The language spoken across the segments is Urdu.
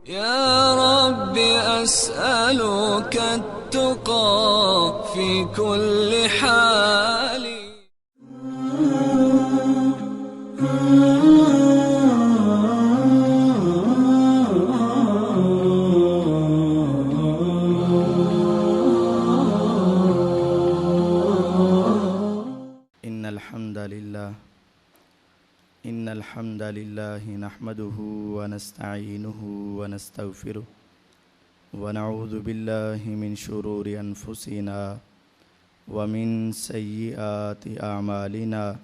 يا رب أسألك التقى في كل حال. إن الحمد لله نحمده ونستعينه ونستغفره ونعوذ بالله من شرور أنفسنا ومن سيئات أعمالنا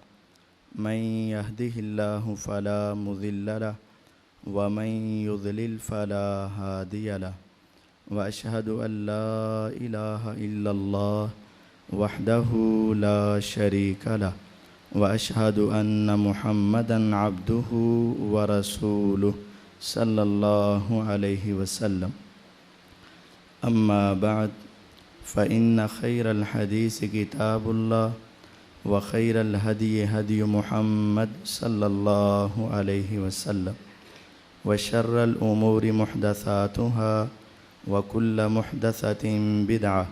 من يهده الله فلا مضل له ومن يضلل فلا هادي له وأشهد أن لا إله إلا الله وحده لا شريك له وأشهد أن محمدًا عبده ورسوله صلى الله عليه وسلم. أما بعد فإن خير الحديث كتاب الله وخير الهدي هدي محمد صلى الله عليه وسلم وشر الأمور محدثاتها وكل محدثة بدعة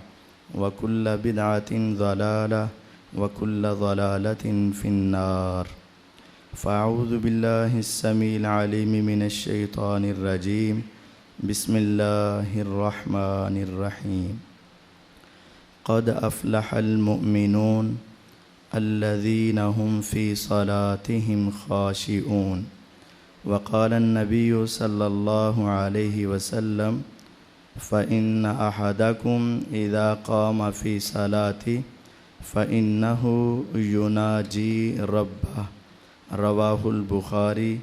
وكل بدعة ضلالة وكل ضلالة في النار. فأعوذ بالله السميع العليم من الشيطان الرجيم. بسم الله الرحمن الرحيم. قد أفلح المؤمنون الذين هم في صلاتهم خاشعون. وقال النبي صلى الله عليه وسلم فإن أحدكم إذا قام في صلاته فإنه يناجي ربه. رواہ البخاری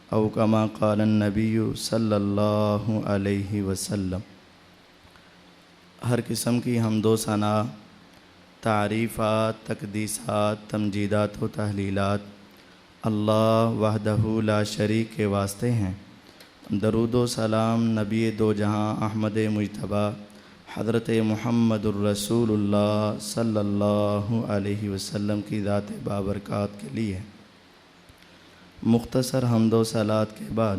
او کما قال النبی صلی اللہ علیہ وسلم. ہر قسم کی حمد و ثنا، تعریفات، تقدیسات، تمجیدات و تحلیلات اللہ وحدہ لا شریک کے واسطے ہیں. درود و سلام نبی دو جہاں احمد مجتبیٰ حضرت محمد الرسول اللہ صلی اللہ علیہ وسلم کی ذات بابرکات کے لیے. مختصر حمد و صلات کے بعد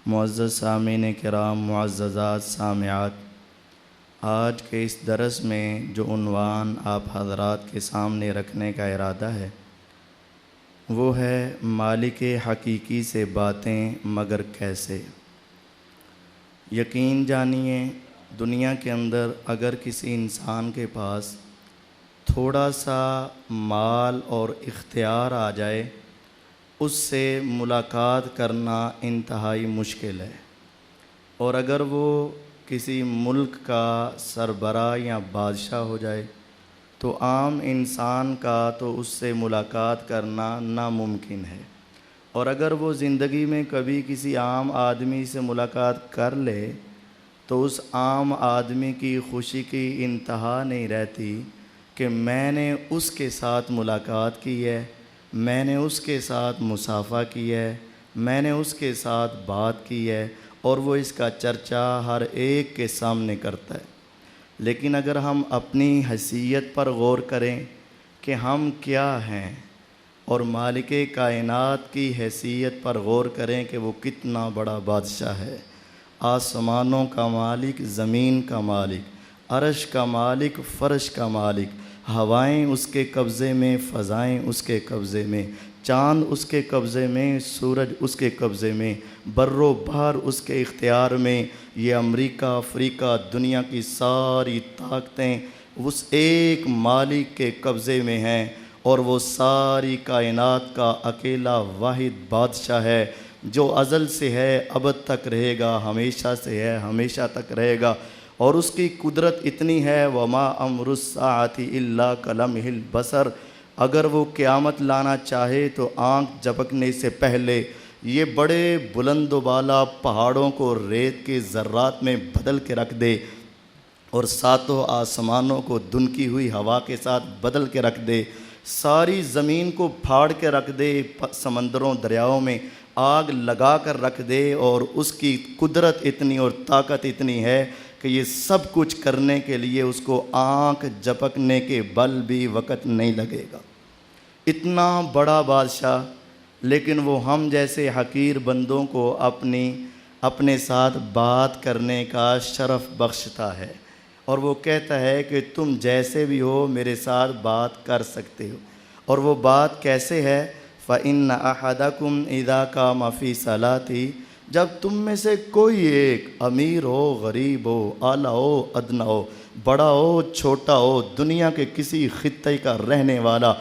معزز سامعین کرام، معززات سامعات، آج کے اس درس میں جو عنوان آپ حضرات کے سامنے رکھنے کا ارادہ ہے وہ ہے مالک حقیقی سے باتیں مگر کیسے. یقین جانیے دنیا کے اندر اگر کسی انسان کے پاس تھوڑا سا مال اور اختیار آ جائے اس سے ملاقات کرنا انتہائی مشکل ہے، اور اگر وہ کسی ملک کا سربراہ یا بادشاہ ہو جائے تو عام انسان کا تو اس سے ملاقات کرنا ناممکن ہے. اور اگر وہ زندگی میں کبھی کسی عام آدمی سے ملاقات کر لے تو اس عام آدمی کی خوشی کی انتہا نہیں رہتی کہ میں نے اس کے ساتھ ملاقات کی ہے، میں نے اس کے ساتھ مصافحہ کی ہے، میں نے اس کے ساتھ بات کی ہے، اور وہ اس کا چرچا ہر ایک کے سامنے کرتا ہے. لیکن اگر ہم اپنی حیثیت پر غور کریں کہ ہم کیا ہیں، اور مالک کائنات کی حیثیت پر غور کریں کہ وہ کتنا بڑا بادشاہ ہے، آسمانوں کا مالک، زمین کا مالک، عرش کا مالک، فرش کا مالک، ہوائیں اس کے قبضے میں، فضائیں اس کے قبضے میں، چاند اس کے قبضے میں، سورج اس کے قبضے میں، بر و بحر اس کے اختیار میں. یہ امریکہ، افریقہ، دنیا کی ساری طاقتیں اس ایک مالک کے قبضے میں ہیں، اور وہ ساری کائنات کا اکیلا واحد بادشاہ ہے جو ازل سے ہے، ابد تک رہے گا، ہمیشہ سے ہے، ہمیشہ تک رہے گا. اور اس کی قدرت اتنی ہے وَمَا أَمْرُ السَّاعَةِ إِلَّا كَلَمْحِ الْبَصَرِ. اگر وہ قیامت لانا چاہے تو آنکھ جھپکنے سے پہلے یہ بڑے بلند و بالا پہاڑوں کو ریت کے ذرات میں بدل کے رکھ دے، اور ساتوں آسمانوں کو دھنکی ہوئی ہوا کے ساتھ بدل کے رکھ دے، ساری زمین کو پھاڑ کے رکھ دے، سمندروں دریاؤں میں آگ لگا کر رکھ دے، اور اس کی قدرت اتنی اور طاقت اتنی ہے کہ یہ سب کچھ کرنے کے لیے اس کو آنکھ جھپکنے کے بل بھی وقت نہیں لگے گا. اتنا بڑا بادشاہ، لیکن وہ ہم جیسے حقیر بندوں کو اپنی اپنے ساتھ بات کرنے کا شرف بخشتا ہے، اور وہ کہتا ہے کہ تم جیسے بھی ہو میرے ساتھ بات کر سکتے ہو۔ اور وہ بات کیسے ہے؟ فَإِنَّ أَحَدَكُمْ إِذَا قَامَ فِي صَلَاتِهِ، جب تم میں سے کوئی ایک امیر ہو، غریب ہو، اعلیٰ ہو، ادنیٰ ہو، بڑا ہو، چھوٹا ہو، دنیا کے کسی خطے کا رہنے والا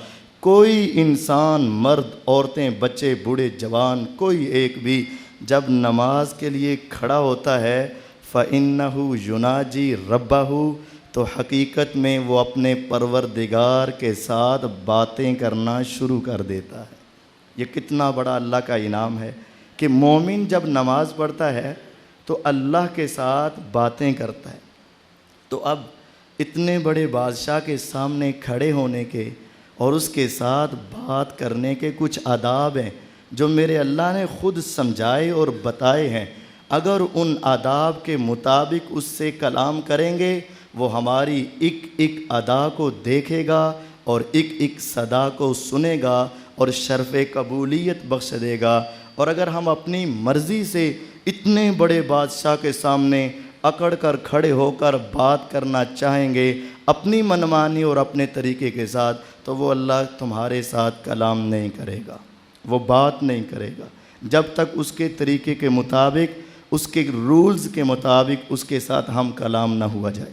کوئی انسان، مرد، عورتیں، بچے، بوڑھے، جوان، کوئی ایک بھی جب نماز کے لیے کھڑا ہوتا ہے فَإِنَّهُ يُنَاجِي رَبَّهُ، تو حقیقت میں وہ اپنے پروردگار کے ساتھ باتیں کرنا شروع کر دیتا ہے۔ یہ کتنا بڑا اللہ کا انعام ہے کہ مومن جب نماز پڑھتا ہے تو اللہ کے ساتھ باتیں کرتا ہے۔ تو اب اتنے بڑے بادشاہ کے سامنے کھڑے ہونے کے اور اس کے ساتھ بات کرنے کے کچھ آداب ہیں جو میرے اللہ نے خود سمجھائے اور بتائے ہیں۔ اگر ان آداب کے مطابق اس سے کلام کریں گے وہ ہماری ایک ایک ادا کو دیکھے گا اور ایک ایک صدا کو سنے گا اور شرف قبولیت بخش دے گا۔ اور اگر ہم اپنی مرضی سے اتنے بڑے بادشاہ کے سامنے اکڑ کر کھڑے ہو کر بات کرنا چاہیں گے اپنی منمانی اور اپنے طریقے کے ساتھ، تو وہ اللہ تمہارے ساتھ کلام نہیں کرے گا، وہ بات نہیں کرے گا جب تک اس کے طریقے کے مطابق، اس کے رولز کے مطابق اس کے ساتھ ہم کلام نہ ہوا جائے۔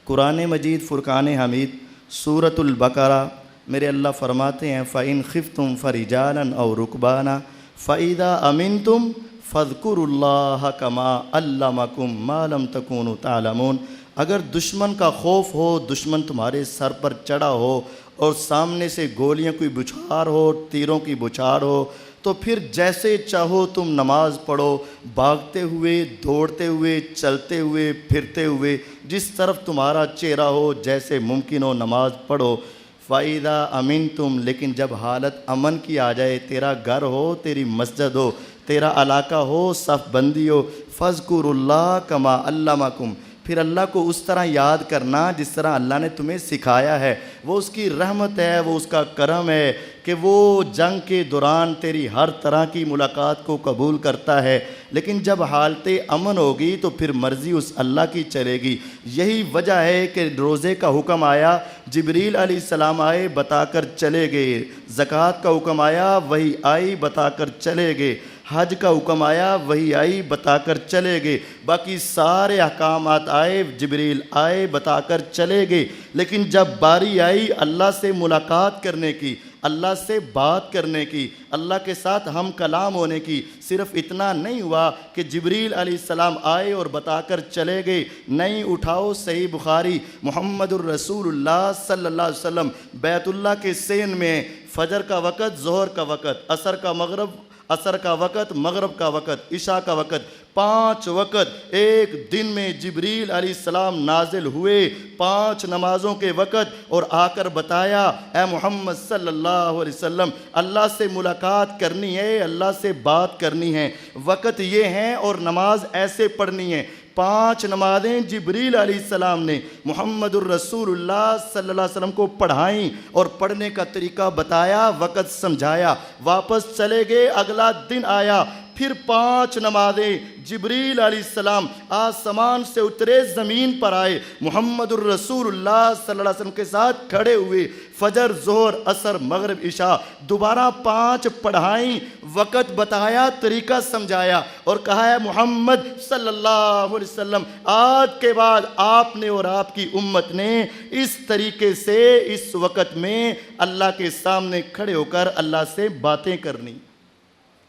قرآن مجید فرقان حمید سورۃ البقرہ میرے اللہ فرماتے ہیں فَإِنْ خِفْتُمْ فَرِجَالًا أَوْ رُكْبَانًا فَإِذَا أَمِنْتُمْ فَاذْكُرُوا اللَّهَ كَمَا عَلَّمَكُمْ مَا لَمْ تَكُونُوا تَعْلَمُونَ، اگر دشمن کا خوف ہو، دشمن تمہارے سر پر چڑھا ہو اور سامنے سے گولیاں کی بچھار ہو، تیروں کی بچھار ہو، تو پھر جیسے چاہو تم نماز پڑھو، بھاگتے ہوئے، دوڑتے ہوئے، چلتے ہوئے، پھرتے ہوئے، جس طرف تمہارا چہرہ ہو، جیسے ممکن ہو نماز پڑھو۔ فَإِذَا أَمِنْتُمْ، لیکن جب حالت امن کی آ جائے، تیرا گھر ہو، تیری مسجد ہو، تیرا علاقہ ہو، صف بندی ہو، فَاذْكُرُوا اللَّهَ كَمَا عَلَّمَكُمْ، پھر اللہ کو اس طرح یاد کرنا جس طرح اللہ نے تمہیں سکھایا ہے۔ وہ اس کی رحمت ہے، وہ اس کا کرم ہے کہ وہ جنگ کے دوران تیری ہر طرح کی ملاقات کو قبول کرتا ہے، لیکن جب حالت امن ہوگی تو پھر مرضی اس اللہ کی چلے گی۔ یہی وجہ ہے کہ روزے کا حکم آیا، جبریل علیہ السلام آئے، بتا کر چلے گئے۔ زکوٰۃ کا حکم آیا، وہی آئی، بتا کر چلے گئے۔ حج کا حکم آیا، وہی آئی، بتا کر چلے گئے۔ باقی سارے احکامات آئے، جبریل آئے، بتا کر چلے گئے۔ لیکن جب باری آئی اللہ سے ملاقات کرنے کی، اللہ سے بات کرنے کی، اللہ کے ساتھ ہم کلام ہونے کی، صرف اتنا نہیں ہوا کہ جبریل علیہ السلام آئے اور بتا کر چلے گئے۔ نہیں، اٹھاؤ صحیح بخاری، محمد الرسول اللہ صلی اللہ علیہ وسلم بیت اللہ کے سین میں فجر کا وقت، ظہر کا وقت، عصر کا وقت، مغرب کا وقت، عشاء کا وقت، 5 وقت ایک دن میں جبریل علیہ السلام نازل ہوئے، 5 نمازوں کے وقت، اور آ کر بتایا اے محمد صلی اللہ علیہ وسلم اللہ سے ملاقات کرنی ہے، اللہ سے بات کرنی ہے، وقت یہ ہیں اور نماز ایسے پڑھنی ہے۔ 5 نمازیں جبریل علیہ السلام نے محمد الرسول اللہ صلی اللہ علیہ وسلم کو پڑھائیں اور پڑھنے کا طریقہ بتایا، وقت سمجھایا، واپس چلے گئے۔ اگلا دن آیا، پھر 5 نمازیں جبریل علیہ السلام آسمان سے اترے، زمین پر آئے، محمد الرسول اللہ صلی اللہ علیہ وسلم کے ساتھ کھڑے ہوئے، فجر، ظہر، عصر، مغرب، عشاء دوبارہ 5 پڑھائیں، وقت بتایا، طریقہ سمجھایا، اور کہا ہے محمد صلی اللہ علیہ وسلم آج کے بعد آپ نے اور آپ کی امت نے اس طریقے سے اس وقت میں اللہ کے سامنے کھڑے ہو کر اللہ سے باتیں کرنی۔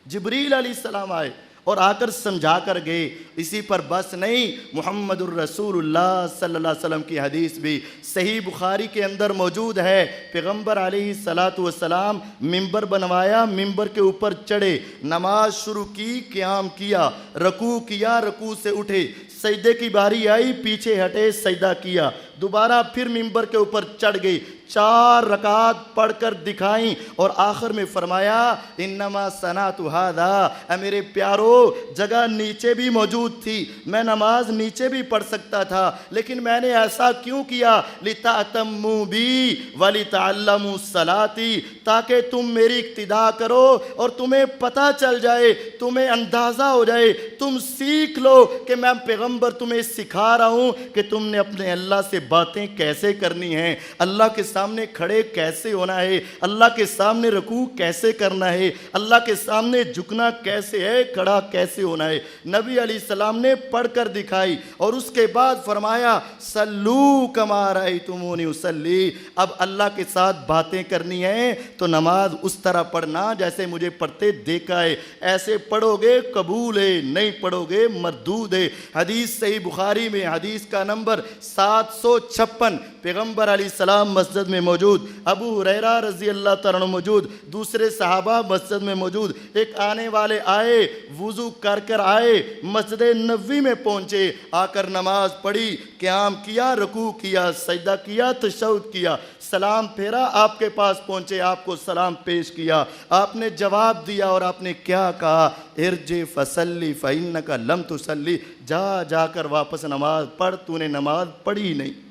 جبریل علیہ السلام آئے اور آ کر سمجھا کر گئے۔ اسی پر بس نہیں، محمد الرسول اللہ صلی اللہ علیہ وسلم کی حدیث بھی صحیح بخاری کے اندر موجود ہے۔ پیغمبر علیہ السلام ممبر بنوایا، ممبر کے اوپر چڑھے، نماز شروع کی، قیام کیا، رکوع کیا، رکوع سے اٹھے، سجدے کی باری آئی، پیچھے ہٹے، سجدہ کیا، دوبارہ پھر ممبر کے اوپر چڑھ گئی، 4 رکعت پڑھ کر دکھائیں اور آخر میں فرمایا انما صنعت ھذا، اے میرے پیارو جگہ نیچے بھی موجود تھی، میں نماز نیچے بھی پڑھ سکتا تھا، لیکن میں نے ایسا کیوں کیا؟ لتأتموا بی ولتعلموا صلاتی، تاکہ تم میری اقتداء کرو اور تمہیں پتہ چل جائے، تمہیں اندازہ ہو جائے، تم سیکھ لو کہ میں پیغمبر تمہیں سکھا رہا ہوں کہ تم نے اپنے اللہ سے باتیں کیسے کرنی ہیں، اللہ کے سامنے کھڑے کیسے ہونا ہے، اللہ کے سامنے رکوع کیسے کرنا ہے، اللہ کے سامنے جھکنا کیسے ہے، کھڑا کیسے ہونا ہے۔ نبی علیہ السلام نے پڑھ کر دکھائی اور اس کے بعد فرمایا صلو کما رأیتمونی اصلی، اب اللہ کے ساتھ باتیں کرنی ہیں تو نماز اس طرح پڑھنا جیسے مجھے پڑھتے دیکھا ہے، ایسے پڑھو گے قبول ہے، نہیں پڑھو گے مردود ہے۔ حدیث صحیح بخاری میں حدیث کا نمبر 756، پیغمبر علیہ السلام مسجد میں موجود، ابو ہریرہ رضی اللہ تعالیٰ عنہ موجود، دوسرے صحابہ مسجد میں موجود، ایک آنے والے آئے، وضو کر کر آئے، مسجد نبوی میں پہنچے، آ کر نماز پڑھی، قیام کیا، رکوع کیا، سجدہ کیا، تشہد کیا، سلام پھیرا، آپ کے پاس پہنچے، آپ کو سلام پیش کیا، آپ نے جواب دیا اور آپ نے کیا کہا؟ ارجع فصلی فإنک لم تصلی، جا کر واپس نماز پڑھ، تو نے نماز پڑھی نہیں،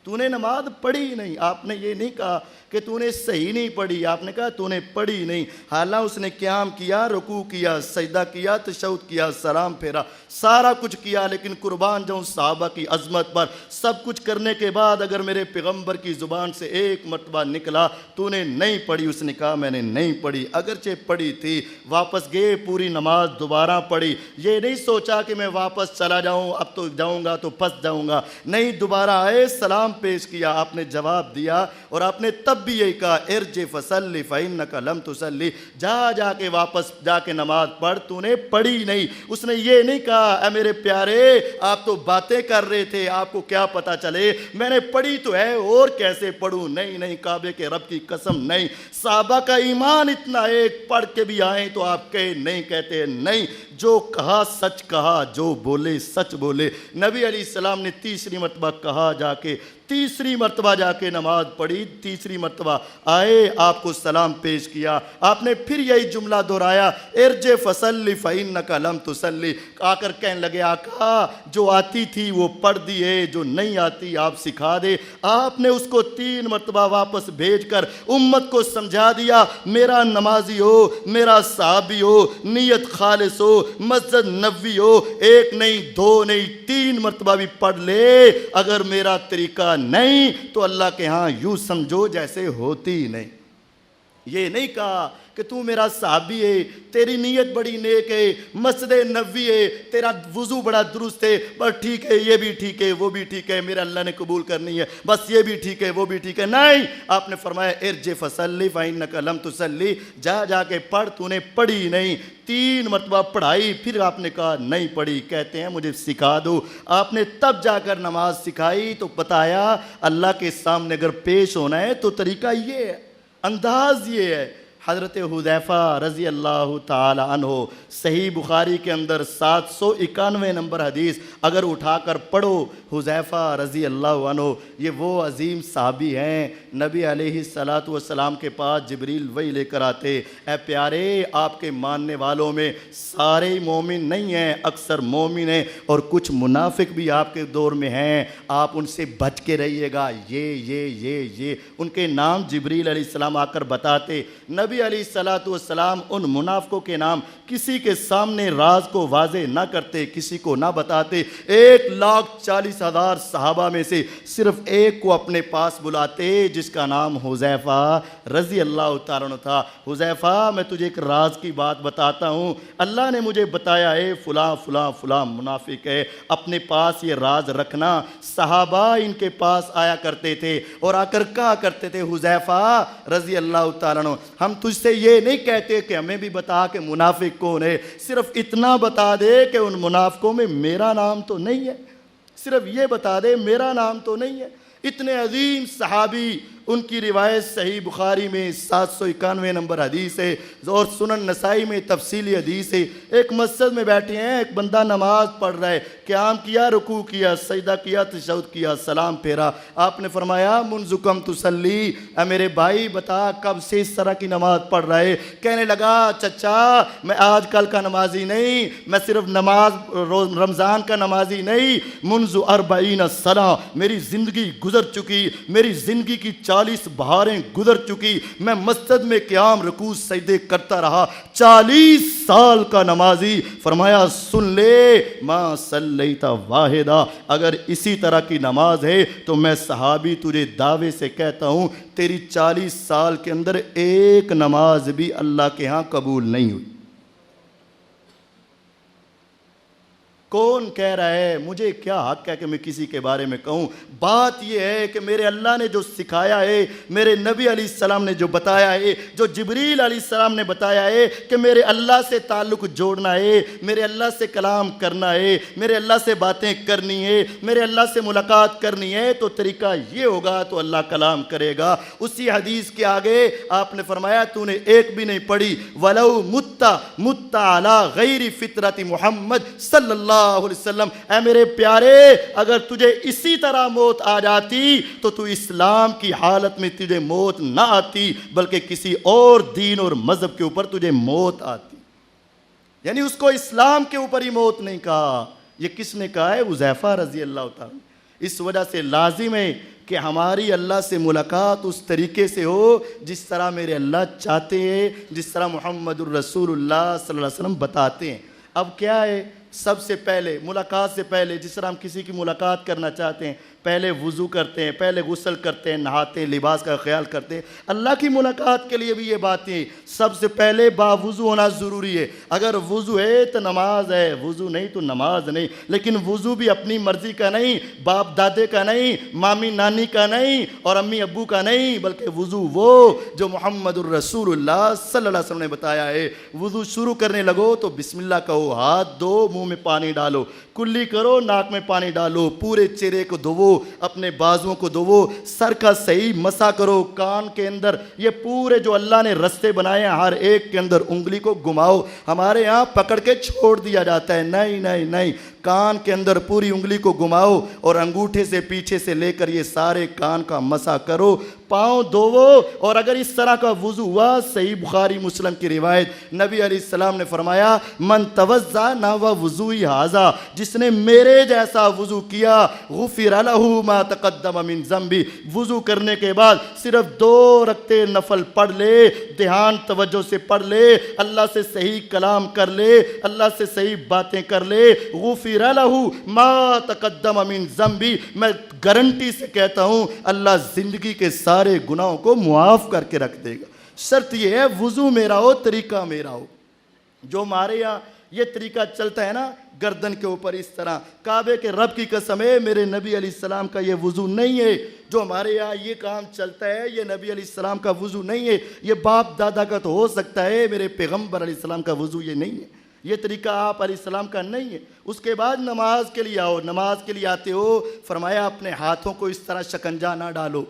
تو نے نماز پڑھی نہیں۔ آپ نے یہ نہیں کہا کہ تو نے صحیح نہیں پڑھی، آپ نے کہا تو نے پڑھی نہیں، حالانکہ اس نے قیام کیا، رکوع کیا، سجدہ کیا، تشہد کیا، سلام پھیرا، سارا کچھ کیا، لیکن قربان جاؤں صحابہ کی عظمت پر، سب کچھ کرنے کے بعد اگر میرے پیغمبر کی زبان سے ایک مرتبہ نکلا تو نے نہیں پڑھی، اس نے کہا میں نے نہیں پڑھی، اگرچہ پڑھی تھی، واپس گئے، پوری نماز دوبارہ پڑھی، یہ نہیں سوچا کہ میں واپس چلا جاؤں، اب تو جاؤں گا تو پھنس جاؤں گا، نہیں، دوبارہ آئے، سلام پیش کیا، آپ نے جواب دیا اور آپ نے تب بھی یہی کہا ارجع فصلی فإنک لم تصلی، جا کے واپس جا کے نماز پڑھ، تو نے پڑھی نہیں۔ اس نے یہ نہیں کہا اے میرے پیارے آپ تو باتیں کر رہے تھے، آپ کو کیا پتا چلے، میں نے پڑھی تو ہے اور کیسے پڑھوں، نہیں، کعبے کے رب کی قسم نہیں۔ صحابہ کا ایمان اتنا ایک، پڑھ کے بھی آئیں تو آپ کہے نہیں، کہتے نہیں، جو کہا سچ کہا، جو بولے سچ بولے۔ نبی علیہ السلام نے تیسری مرتبہ کہا، تیسری مرتبہ جا کے نماز پڑھی، تیسری مرتبہ آئے، آپ کو سلام پیش کیا، آپ نے پھر یہی جملہ دہرایا ارجع فصلی فإنک لم تصلی، آ کر کہنے لگے آقا جو آتی تھی وہ پڑھ دیے، جو نہیں آتی آپ سکھا دے۔ آپ نے اس کو 3 مرتبہ واپس بھیج کر امت کو سمجھا دیا میرا نمازی ہو، میرا صحابی ہو، نیت خالص ہو، مسجد نبوی ہو، 1 نہیں 2 نہیں 3 مرتبہ بھی پڑھ لے، اگر میرا طریقہ نہیں تو اللہ کے ہاں یوں سمجھو جیسے ہوتی نہیں۔ یہ نہیں کہا کہ تو میرا صحابی ہے، تیری نیت بڑی نیک ہے، مسجد نبوی ہے، تیرا وضو بڑا درست ہے، بس ٹھیک ہے، یہ بھی ٹھیک ہے، وہ بھی ٹھیک ہے، میرا اللہ نے قبول کرنی ہے، بس یہ بھی ٹھیک ہے، وہ بھی ٹھیک ہے، نہیں، آپ نے فرمایا ارجع فصلی فإنک لم تصلی، جا کے پڑھ، تو نے پڑھی نہیں۔ 3 مرتبہ پڑھائی، پھر آپ نے کہا نہیں پڑھی، کہتے ہیں مجھے سکھا دو۔ آپ نے تب جا کر نماز سکھائی تو بتایا اللہ کے سامنے اگر پیش ہونا ہے تو طریقہ یہ ہے، انداز یہ ہے۔ حضرت حذیفہ رضی اللہ تعالی عنہ، صحیح بخاری کے اندر 791 نمبر حدیث اگر اٹھا کر پڑھو، حذیفہ رضی اللہ عنہ یہ وہ عظیم صحابی ہیں، نبی علیہ السلام کے پاس جبریل وحی لے کر آتے، اے پیارے آپ کے ماننے والوں میں سارے مومن نہیں ہیں، اکثر مومن ہیں اور کچھ منافق بھی آپ کے دور میں ہیں، آپ ان سے بچ کے رہیے گا، یہ ان کے نام جبریل علیہ السلام آ کر بتاتے۔ نبی علیہ السلام ان منافقوں کے نام کسی کے سامنے راز کو واضح نہ کرتے، کسی کو نہ بتاتے، 1,40,000 صحابہ میں سے صرف ایک کو اپنے پاس بلاتے جس کا نام حذیفہ رضی اللہ تعالیٰ عنہ تھا۔ حذیفہ میں تجھے ایک راز کی بات بتاتا ہوں، اللہ نے مجھے بتایا ہے فلاں فلاں فلاں منافق ہے، اپنے پاس یہ راز رکھنا۔ صحابہ ان کے پاس آیا کرتے تھے اور آ کر کہا کرتے تھے حذیفہ رضی اللہ تعالیٰ عنہ ہم تجھ سے یہ نہیں کہتے کہ ہمیں بھی بتا کہ منافق کون ہے، صرف اتنا بتا دے کہ ان منافقوں میں میرا نام تو نہیں ہے، صرف یہ بتا دے میرا نام تو نہیں ہے۔ اتنے عظیم صحابی ان کی روایت صحیح بخاری میں 791 نمبر حدیث ہے اور سنن نسائی میں تفصیلی حدیث ہے۔ ایک مسجد میں بیٹھے ہیں، ایک بندہ نماز پڑھ رہا ہے، قیام کیا، رکوع کیا، سجدہ کیا، تشہد کیا، سلام پھیرا۔ آپ نے فرمایا منذ کم تصلی، اے میرے بھائی بتا کب سے اس طرح کی نماز پڑھ رہا ہے؟ کہنے لگا چچا میں آج کل کا نمازی نہیں، میں صرف نماز رمضان کا نمازی نہیں، منذ 40 سنہ میری زندگی گزر چکی، میری زندگی کی 40 بہاریں گزر چکی، میں مسجد میں قیام رکوع سجدے کرتا رہا، 40 سال کا نمازی۔ فرمایا سن لے ما صلیت واحدہ، اگر اسی طرح کی نماز ہے تو میں صحابی تجھے دعوے سے کہتا ہوں تیری 40 سال کے اندر ایک نماز بھی اللہ کے ہاں قبول نہیں ہوئی۔ کون کہہ رہا ہے؟ مجھے کیا حق ہے کہ میں کسی کے بارے میں کہوں؟ بات یہ ہے کہ میرے اللہ نے جو سکھایا ہے، میرے نبی علیہ السلام نے جو بتایا ہے، جو جبریل علیہ السلام نے بتایا ہے کہ میرے اللہ سے تعلق جوڑنا ہے، میرے اللہ سے کلام کرنا ہے، میرے اللہ سے باتیں کرنی ہے، میرے اللہ سے ملاقات کرنی ہے، تو طریقہ یہ ہوگا تو اللہ کلام کرے گا۔ اسی حدیث کے آگے آپ نے فرمایا تو نے ایک بھی نہیں پڑھی، وَلَوْ مُتَّ عَلَىٰ غَيْرِ فِطْرَةِ محمد صلی اللہ علیہ وسلم، اے میرے پیارے اگر تجھے اسی طرح موت آ جاتی تو اسلام کی حالت میں تجھے موت نہ آتی بلکہ کسی اور دین اور مذہب کے اوپر تجھے موت آتی۔ یعنی اس کو اسلام کے اوپر ہی موت نہیں کہا۔ یہ کس نے کہا ہے؟ حذیفہ رضی اللہ تعالیٰ۔ اس وجہ سے لازم ہے کہ ہماری اللہ سے ملاقات اس طریقے سے ہو جس طرح میرے اللہ چاہتے ہیں، جس طرح محمد الرسول اللہ صلی اللہ علیہ وسلم بتاتے ہیں۔ اب کیا ہے؟ سب سے پہلے ملاقات سے پہلے جس طرح ہم کسی کی ملاقات کرنا چاہتے ہیں پہلے وضو کرتے ہیں، پہلے غسل کرتے ہیں، نہاتے ہیں، لباس کا خیال کرتے ہیں۔ اللہ کی ملاقات کے لیے بھی یہ باتیں سب سے پہلے باوضو ہونا ضروری ہے۔ اگر وضو ہے تو نماز ہے، وضو نہیں تو نماز نہیں۔ لیکن وضو بھی اپنی مرضی کا نہیں، باپ دادے کا نہیں، مامی نانی کا نہیں اور امی ابو کا نہیں، بلکہ وضو وہ جو محمد الرسول اللہ صلی اللہ علیہ وسلم نے بتایا ہے۔ وضو شروع کرنے لگو تو بسم اللہ کہو، ہاتھ دو، منہ میں پانی ڈالو، کلی کرو، ناک میں پانی ڈالو، پورے چہرے کو دھوو، اپنے بازوؤں کو دھوو، سر کا صحیح مسا کرو، کان کے اندر یہ پورے جو اللہ نے رستے بنائے ہیں ہر ایک کے اندر انگلی کو گھماؤ۔ ہمارے یہاں پکڑ کے چھوڑ دیا جاتا ہے، نہیں نہیں نہیں، کان کے اندر پوری انگلی کو گھماؤ اور انگوٹھے سے پیچھے سے لے کر یہ سارے کان کا مسا کرو، پاؤں دھوو۔ اور اگر اس طرح کا وضو ہوا، صحیح بخاری مسلم کی روایت، نبی علیہ السلام نے فرمایا من توضا نحو وضوئی ھذا، جس نے میرے جیسا وضو کیا غفر لہ ما تقدم من ذنبی، وضو کرنے کے بعد صرف 2 رکعتیں نفل پڑھ لے، دھیان توجہ سے پڑھ لے، اللہ سے صحیح کلام کر لے، اللہ سے صحیح باتیں کر لے، غفر لہ ما تقدم من ذنبی، میں گارنٹی سے کہتا ہوں اللہ زندگی کے سارے گناہوں کو معاف کر کے رکھ دے گا۔ شرط یہ ہے وضو میرا ہو، طریقہ میرا ہو۔ جو ہمارے یہاں یہ طریقہ چلتا ہے نا گردن کے اوپر اس طرح، کعبے کے رب کی قسم ہے میرے نبی علیہ السلام کا یہ وضو نہیں ہے۔ جو ہمارے یہاں یہ کام چلتا ہے یہ نبی علیہ السلام کا وضو نہیں ہے۔ یہ باپ دادا کا تو ہو سکتا ہے، میرے پیغمبر علیہ السلام کا وضو یہ نہیں ہے، یہ طریقہ آپ علیہ السلام کا نہیں ہے۔ اس کے بعد نماز کے لیے آؤ، نماز کے لیے آتے ہو، فرمایا اپنے ہاتھوں کو اس طرح شکنجہ نہ ڈالو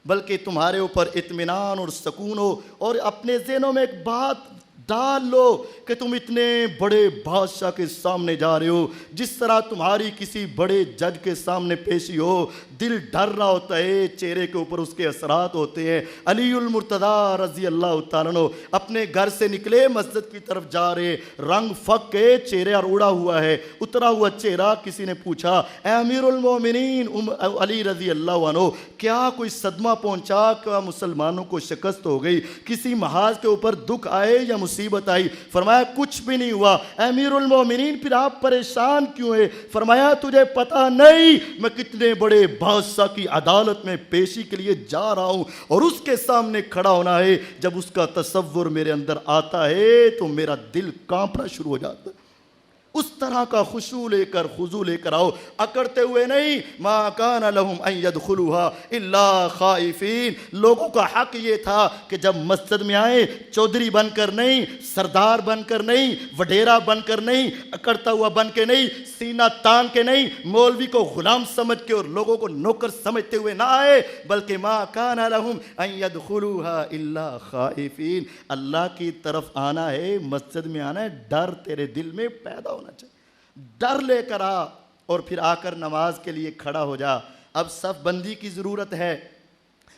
بلکہ تمہارے اوپر اطمینان اور سکون ہو، اور اپنے ذہنوں میں ایک بات ڈال لو کہ تم اتنے بڑے بادشاہ کے سامنے جا رہے ہو، جس طرح تمہاری کسی بڑے جج کے سامنے پیشی ہو، دل ڈر رہا ہوتا ہے، چہرے کے اوپر اس کے اثرات ہوتے ہیں۔ علی المرتضیٰ رضی اللہ تعالیٰ عنہ اپنے گھر سے نکلے، مسجد کی طرف جا رہے، رنگ پھک کے چہرے اڑا ہوا ہے، اترا ہوا چہرہ۔ کسی نے پوچھا اے امیر المومنین علی رضی اللہ عنہ، کیا کوئی صدمہ پہنچا، کیا مسلمانوں کو شکست ہو گئی، کسی محاذ کے اوپر دکھ آئے یا مصیبت آئی؟ فرمایا کچھ بھی نہیں ہوا۔ امیر المومنین پھر آپ پریشان کیوں ہیں؟ فرمایا تجھے پتہ نہیں میں کتنے بڑے بادشاہ کی عدالت میں پیشی کے لیے جا رہا ہوں، اور اس کے سامنے کھڑا ہونا ہے، جب اس کا تصور میرے اندر آتا ہے تو میرا دل کانپنا شروع ہو جاتا ہے۔ اس طرح کا خشوع لے کر خضوع لے کر آؤ، اکڑتے ہوئے نہیں۔ ما کان لہم ان یدخلوها الا خائفین، لوگوں کا حق یہ تھا کہ جب مسجد میں آئے چودھری بن کر نہیں، سردار بن کر نہیں، وڈیرا بن کر نہیں، اکڑتا ہوا بن کے نہیں، سینہ تان کے نہیں، مولوی کو غلام سمجھ کے اور لوگوں کو نوکر سمجھتے ہوئے نہ آئے، بلکہ ما کان لہم ان یدخلوها الا خائفین، اللہ کی طرف آنا ہے، مسجد میں آنا ہے، ڈر تیرے دل میں پیدا ہونا چاہیے، ڈر لے کر آ اور پھر آ کر نماز کے لیے کھڑا ہو جا۔ اب صف بندی کی ضرورت ہے،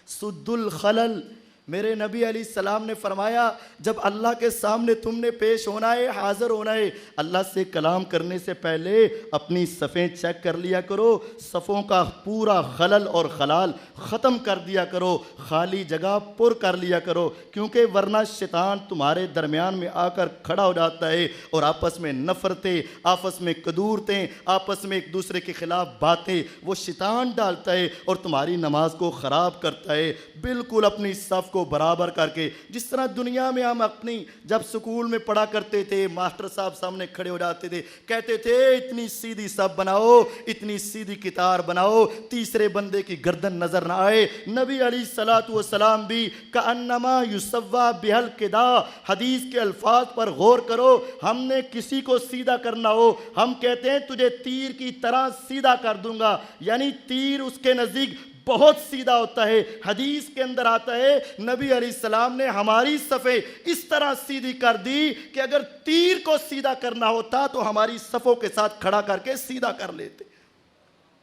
سد الخلل۔ میرے نبی علیہ السلام نے فرمایا جب اللہ کے سامنے تم نے پیش ہونا ہے، حاضر ہونا ہے، اللہ سے کلام کرنے سے پہلے اپنی صفیں چیک کر لیا کرو، صفوں کا پورا خلل اور خلال ختم کر دیا کرو، خالی جگہ پر کر لیا کرو، کیونکہ ورنہ شیطان تمہارے درمیان میں آ کر کھڑا ہو جاتا ہے اور آپس میں نفرتیں، آپس میں کدورتیں، آپس میں ایک دوسرے کے خلاف باتیں وہ شیطان ڈالتا ہے اور تمہاری نماز کو خراب کرتا ہے۔ بالکل اپنی صف کو برابر کر کے، جس طرح دنیا میں ہم اپنی جب سکول میں پڑھا کرتے تھے، ماسٹر صاحب سامنے کھڑے ہو جاتے تھے، کہتے تھے اتنی سیدھی صف بناؤ، اتنی سیدھی قطار بناؤ، تیسرے بندے کی گردن نظر نہ آئے۔ نبی علیہ الصلوۃ والسلام بھی کأنما یسویٰ بہ القدا، حدیث کے الفاظ پر غور کرو، ہم نے کسی کو سیدھا کرنا ہو، ہم کہتے ہیں تجھے تیر کی طرح سیدھا کر دوں گا، یعنی تیر اس کے نزدیک بہت سیدھا ہوتا ہے۔ حدیث کے اندر آتا ہے نبی علیہ السلام نے ہماری صفیں اس طرح سیدھی کر دی کہ اگر تیر کو سیدھا کرنا ہوتا تو ہماری صفوں کے ساتھ کھڑا کر کے سیدھا کر لیتے،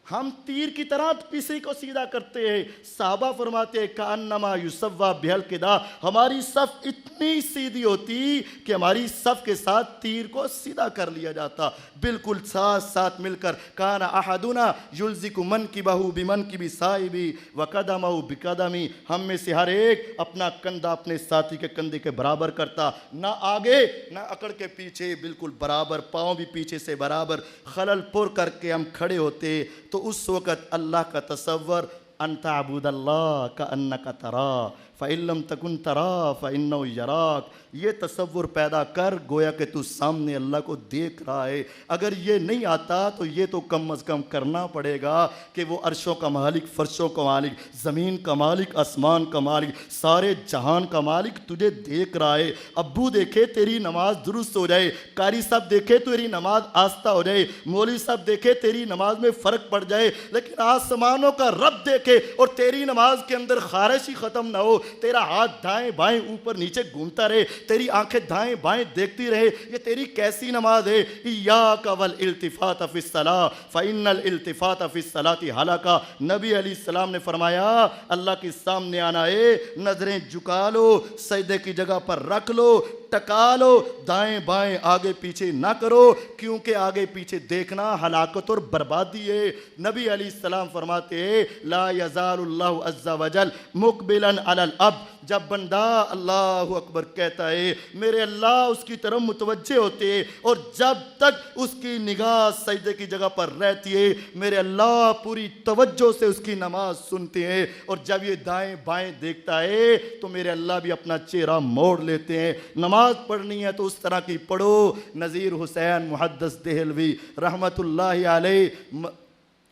ہم تیر کی طرح کسی کو سیدھا کرتے ہیں۔ صحابہ فرماتے ہیں کأنما یسویٰ بہ القدا، ہماری صف اتنی سیدھی ہوتی کہ ہماری صف کے ساتھ تیر کو سیدھا کر لیا جاتا، بالکل ساتھ ساتھ مل کر۔ کان احدنا یلزق منکبہ بمنکب صاحبہ وقدمہ بقدمہ، ہم میں سے ہر ایک اپنا کندھا اپنے ساتھی کے کندھے کے برابر کرتا، نہ آگے نہ اکڑ کے پیچھے، بالکل برابر، پاؤں بھی پیچھے سے برابر، خلل پر کر کے ہم کھڑے ہوتے۔ تو اس وقت اللہ کا تصور ان تعبد اللہ کأنک تراہ فإن لم تکن تراہ فإنہ یراک، یہ تصور پیدا کر گویا کہ تو سامنے اللہ کو دیکھ رہا ہے۔ اگر یہ نہیں آتا تو یہ تو کم از کم کرنا پڑے گا کہ وہ عرشوں کا مالک، فرشوں کا مالک، زمین کا مالک، آسمان کا مالک، سارے جہان کا مالک تجھے دیکھ رہا ہے۔ ابو دیکھے تیری نماز درست ہو جائے، قاری صاحب دیکھے تیری نماز آستہ ہو جائے، مولوی صاحب دیکھے تیری نماز میں فرق پڑ جائے، لیکن آسمانوں کا رب دیکھے اور تیری نماز کے اندر خارش ہی ختم نہ ہو، تیرا ہاتھ دائیں بائیں اوپر نیچے گھومتا رہے، تیری آنکھیں دائیں بائیں دیکھتی رہے، یہ تیری کیسی نماز ہے؟ ایاک والالتفات فی الصلاۃ فإن الالتفات فی الصلاۃ ہلاکہ۔ نبی علیہ السلام نے فرمایا اللہ کے سامنے آنا ہے، نظریں جھکا لو، سجدے کی جگہ پر رکھ لو، ٹکا لو، دائیں بائیں آگے پیچھے نہ کرو، کیونکہ آگے پیچھے دیکھنا ہلاکت اور بربادی ہے۔ نبی علیہ السلام فرماتے ہیں لا یزال اللہ عز وجل مقبلا علی العبد، جب بندہ اللہ اکبر کہتا ہے میرے اللہ اس کی طرف متوجہ ہوتے ہیں، اور جب تک اس کی نگاہ سجدے کی جگہ پر رہتی ہے میرے اللہ پوری توجہ سے اس کی نماز سنتے ہیں، اور جب یہ دائیں بائیں دیکھتا ہے تو میرے اللہ بھی اپنا چہرہ موڑ لیتے ہیں۔ نماز پڑھنی ہے تو اس طرح کی پڑھو۔ نذیر حسین محدث دہلوی رحمت اللہ علیہ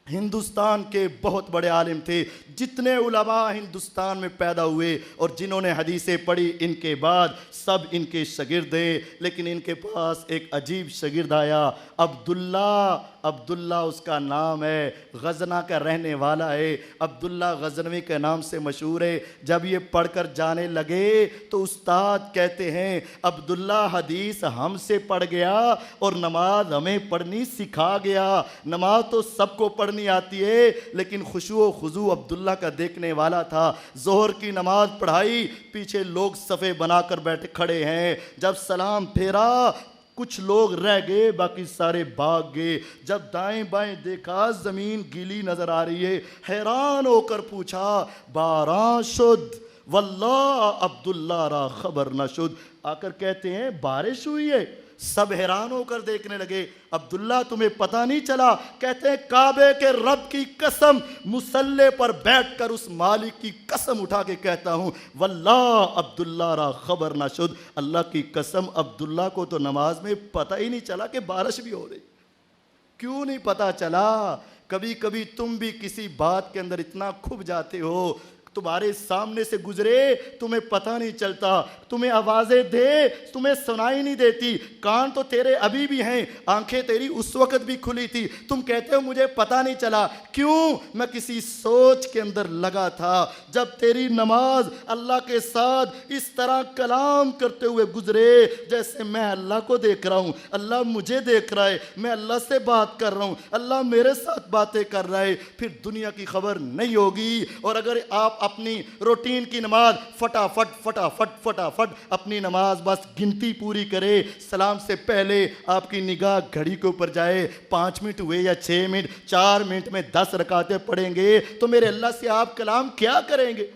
ہندوستان کے بہت بڑے عالم تھے، جتنے علماء ہندوستان میں پیدا ہوئے اور جنہوں نے حدیثیں پڑھی ان کے بعد سب ان کے شاگرد ہیں، لیکن ان کے پاس ایک عجیب شاگرد آیا، عبداللہ اس کا نام ہے، غزنہ کا رہنے والا ہے، عبداللہ غزنوی کے نام سے مشہور ہے۔ جب یہ پڑھ کر جانے لگے تو استاد کہتے ہیں عبداللہ حدیث ہم سے پڑھ گیا اور نماز ہمیں پڑھنی سکھا گیا۔ نماز تو سب کو پڑھنی آتی ہے لیکن خشوع و خضوع عبداللہ کا دیکھنے والا تھا۔ ظہر کی نماز پڑھائی، پیچھے لوگ صفیں بنا کر بیٹھے کھڑے ہیں، جب سلام پھیرا کچھ لوگ رہ گئے، باقی سارے بھاگ گئے۔ جب دائیں بائیں دیکھا زمین گیلی نظر آ رہی ہے، حیران ہو کر پوچھا باران شد واللہ عبداللہ را خبر نہ شد۔ آ کر کہتے ہیں بارش ہوئی ہے؟ سب حیران ہو کر دیکھنے لگے۔ عبداللہ تمہیں پتہ نہیں چلا؟ کہتے ہیں کعبے کے رب کی قسم، مصلی پر بیٹھ کر اس مالک کی قسم اٹھا کے کہتا ہوں واللہ عبداللہ را خبر نہ شد، اللہ کی قسم عبداللہ کو تو نماز میں پتہ ہی نہیں چلا کہ بارش بھی ہو رہی۔ کیوں نہیں پتہ چلا؟ کبھی کبھی تم بھی کسی بات کے اندر اتنا کھپ جاتے ہو، تمہارے سامنے سے گزرے تمہیں پتہ نہیں چلتا، تمہیں آوازیں دے تمہیں سنائی نہیں دیتی، کان تو تیرے ابھی بھی ہیں، آنکھیں تیری اس وقت بھی کھلی تھی، تم کہتے ہو مجھے پتہ نہیں چلا۔ کیوں؟ میں کسی سوچ کے اندر لگا تھا۔ جب تیری نماز اللہ کے ساتھ اس طرح کلام کرتے ہوئے گزرے جیسے میں اللہ کو دیکھ رہا ہوں، اللہ مجھے دیکھ رہا ہے، میں اللہ سے بات کر رہا ہوں، اللہ میرے ساتھ باتیں کر رہا ہے، پھر دنیا کی خبر نہیں ہوگی۔ اور اگر آپ اپنی روٹین کی نماز فٹافٹ اپنی نماز بس گنتی پوری کرے، سلام سے پہلے آپ کی نگاہ گھڑی کے اوپر جائے، 5 منٹ ہوئے یا 6 منٹ، 4 منٹ میں 10 رکعتیں پڑھیں گے تو میرے اللہ سے آپ کلام کیا کریں گے؟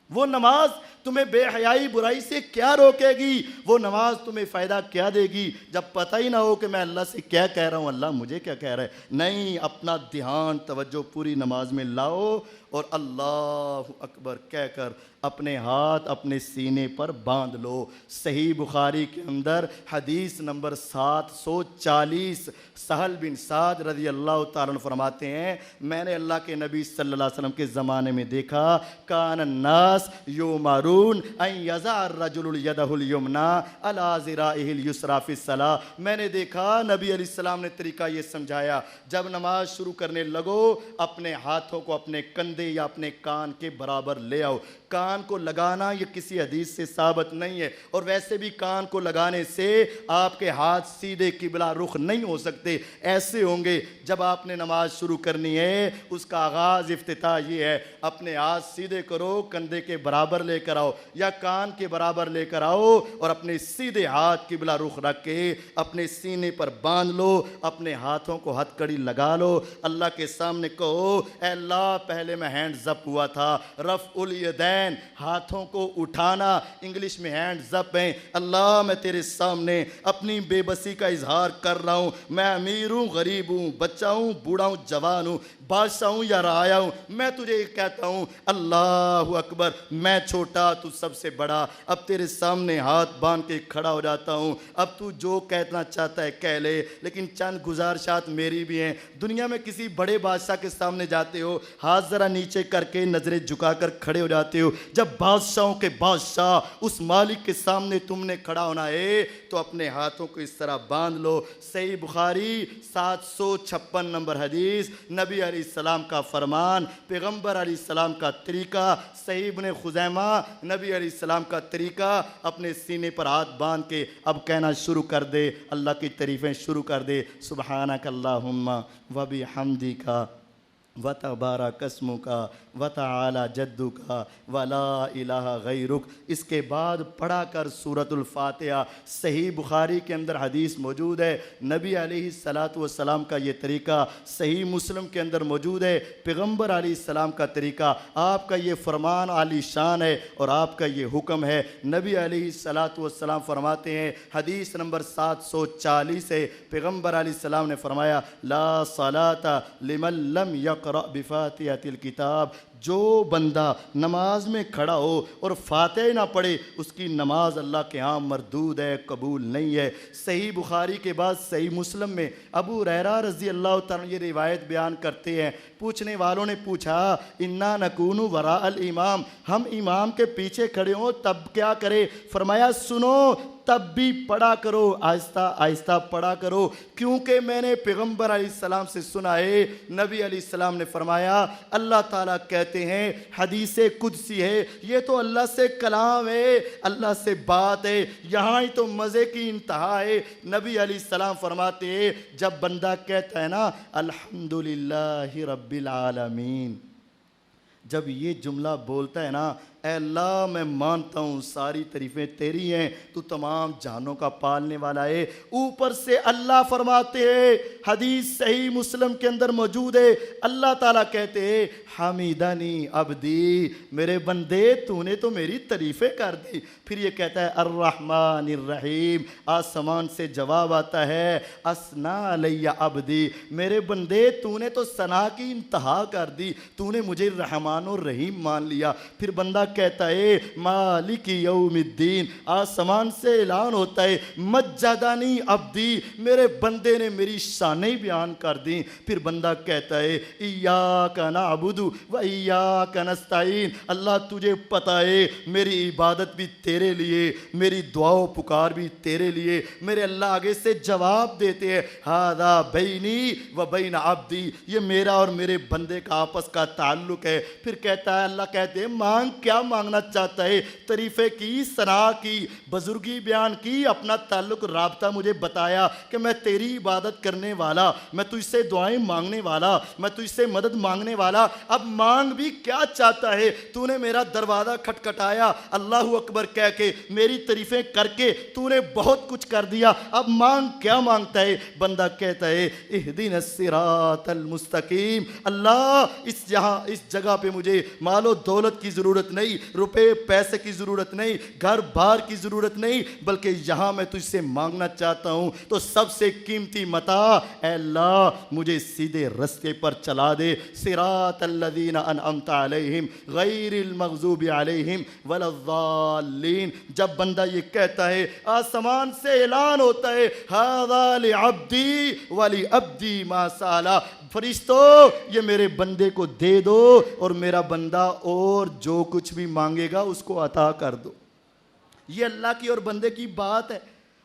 وہ نماز تمہیں بے حیائی برائی سے کیا روکے گی؟ وہ نماز تمہیں فائدہ کیا دے گی جب پتہ ہی نہ ہو کہ میں اللہ سے کیا کہہ رہا ہوں، اللہ مجھے کیا کہہ رہا ہے؟ نہیں، اپنا دھیان توجہ پوری نماز میں لاؤ اور اللہ اکبر کہہ کر اپنے ہاتھ اپنے سینے پر باندھ لو۔ صحیح بخاری کے اندر حدیث نمبر 740 سہل بن سعد رضی اللہ تعالیٰ عنہ فرماتے ہیں میں نے اللہ کے نبی صلی اللہ علیہ وسلم کے زمانے میں دیکھا کان الناس یؤمرون ان یضع الرجل یدہ الیمنی علی ذراعہ الیسری فی الصلاۃ۔ میں نے دیکھا نبی علیہ السلام نے طریقہ یہ سمجھایا، جب نماز شروع کرنے لگو اپنے ہاتھوں کو اپنے کندھے یا اپنے کان کے برابر لے آؤ۔ کان کو لگانا یہ کسی حدیث سے ثابت نہیں ہے، اور ویسے بھی کان کو لگانے سے آپ کے ہاتھ سیدھے قبلہ رخ نہیں ہو سکتے، ایسے ہوں گے۔ جب آپ نے نماز شروع کرنی ہے اس کا آغاز افتتاح یہ ہے، اپنے ہاتھ سیدھے کرو، کندھے کے برابر لے کر آؤ یا کان کے برابر لے کر آؤ، اور اپنے سیدھے ہاتھ قبلہ رخ رکھ کے اپنے سینے پر باندھ لو، اپنے ہاتھوں کو ہتھ کڑی لگا لو، اللہ کے سامنے کہو اے اللہ پہلے میں ہینڈز اپ ہوا تھا، رفع الیدین ہاتھوں کو اٹھانا، انگلش میں ہینڈز اپ ہیں، اللہ میں تیرے سامنے اپنی بے بسی کا اظہار کر رہا ہوں، میں امیر ہوں غریب ہوں، بچہ ہوں بوڑھا ہوں جوان ہوں، بادشاہ ہوں یا رعایا ہوں، میں تجھے کہتا ہوں اللہ اکبر، میں چھوٹا تو سب سے بڑا، اب تیرے سامنے ہاتھ باندھ کے کھڑا ہو جاتا ہوں، اب تو جو کہنا چاہتا ہے کہہ لے، لیکن چند گزارشات میری بھی ہیں۔ دنیا میں کسی بڑے بادشاہ کے سامنے جاتے ہو ہاتھ ذرا نیچے کر کے نظریں جھکا کر کھڑے ہو جاتے ہو، جب بادشاہوں کے بادشاہ اس مالک کے سامنے تم نے کھڑا ہونا ہے تو اپنے ہاتھوں کو اس طرح باندھ لو۔ صحیح بخاری 756 نمبر حدیث، نبی علیہ السلام کا فرمان، پیغمبر علیہ السلام کا طریقہ، صحیح ابن خزیمہ نبی علیہ السلام کا طریقہ، اپنے سینے پر ہاتھ باندھ کے اب کہنا شروع کر دے، اللہ کی تعریفیں شروع کر دے، سبحانک اللہم وبحمدک وتبارک اسمک وتعالی جدک ولا الہ غیرک۔ اس کے بعد پڑھا کر سورۃ الفاتحہ۔ صحیح بخاری کے اندر حدیث موجود ہے، نبی علیہ السلام کا یہ طریقہ، صحیح مسلم کے اندر موجود ہے، پیغمبر علیہ السلام کا طریقہ، آپ کا یہ فرمان عالی شان ہے اور آپ کا یہ حکم ہے۔ نبی علیہ السلام فرماتے ہیں، حدیث نمبر 740 ہے، پیغمبر علیہ السلام نے فرمایا لا صلاۃ لمن لم یقرأ بفاتحۃ الکتاب، جو بندہ نماز میں کھڑا ہو اور فاتحہ نہ پڑھے اس کی نماز اللہ کے ہاں مردود ہے، قبول نہیں ہے۔ صحیح بخاری کے بعد صحیح مسلم میں ابو ہریرہ رضی اللہ تعالیٰ یہ روایت بیان کرتے ہیں، پوچھنے والوں نے پوچھا انا نکون وراء الامام، ہم امام کے پیچھے کھڑے ہوں تب کیا کرے؟ فرمایا سنو تب بھی پڑھا کرو، آہستہ آہستہ پڑھا کرو، کیونکہ میں نے پیغمبر علیہ السلام سے سنا ہے، نبی علیہ السلام نے فرمایا اللہ تعالیٰ کہتے ہیں، حدیث قدسی ہے، یہ تو اللہ سے کلام ہے، اللہ سے بات ہے، یہاں ہی تو مزے کی انتہا ہے۔ نبی علیہ السلام فرماتے ہیں جب بندہ کہتا ہے نا الحمدللہ رب العالمین، جب یہ جملہ بولتا ہے نا اے اللہ میں مانتا ہوں ساری تعریفیں تیری ہیں، تو تمام جہانوں کا پالنے والا ہے۔ اوپر سے اللہ فرماتے ہیں، حدیث صحیح مسلم کے اندر موجود ہے، اللہ تعالیٰ کہتے ہیں حمیدنی عبدی، میرے بندے تو نے تو میری تعریفیں کر دی۔ پھر یہ کہتا ہے الرحمن الرحیم، آسمان سے جواب آتا ہے اسنا علی عبدی، میرے بندے تو نے تو ثنا کی انتہا کر دی، تو نے مجھے رحمان اور رحیم مان لیا۔ پھر بندہ کہتا ہے مالک یوم الدین، آسمان سے اعلان ہوتا ہے مجدنی عبدی، میرے بندے نے میری شانیں بیان کر دیں۔ پھر بندہ کہتا ہے ایاک نعبد و ایاک نستعین، اللہ تجھے پتہ ہے میری عبادت بھی تیرے لیے، میری دعا و پکار بھی تیرے لیے۔ میرے اللہ آگے سے جواب دیتے ہیں ھذا بینی و بین عبدی، یہ میرا اور میرے بندے کا آپس کا تعلق ہے۔ پھر کہتا ہے اللہ کہتے ہیں مانگ، کیا مانگنا چاہتا ہے؟ تعریفیں کی، ثنا کی، بزرگی بیان کی، اپنا تعلق رابطہ مجھے بتایا کہ میں تیری عبادت کرنے والا، میں تجھ سے دعائیں مانگنے والا، میں تجھ سے مدد مانگنے والا۔ اب مانگ بھی کیا چاہتا ہے؟ تو نے میرا دروازہ کھٹکھٹایا اللہ اکبر کہہ کے، میری تعریفیں کر کے تو نے بہت کچھ کر دیا، اب مانگ کیا مانگتا ہے؟ بندہ کہتا ہے اہدنا الصراط المستقیم، اللہ اس جگہ پہ مجھے مال و دولت کی ضرورت نہیں، روپے پیسے کی ضرورت نہیں، گھر بار کی ضرورت نہیں، بلکہ یہاں میں تجھ سے مانگنا چاہتا ہوں تو سب سے قیمتی متاع، اے اللہ مجھے سیدھے رستے پر چلا دے، صراط الذین انعمت علیہم غیر المغضوب علیہم ولا الضالین۔ جب بندہ یہ کہتا ہے آسمان سے اعلان ہوتا ہے ھذا لعبدی ولعبدی ما سأل، فرشتو یہ میرے بندے کو دے دو اور میرا بندہ اور جو کچھ بھی مانگے گا اس کو عطا کر دو۔ یہ اللہ کی اور بندے کی بات ہے۔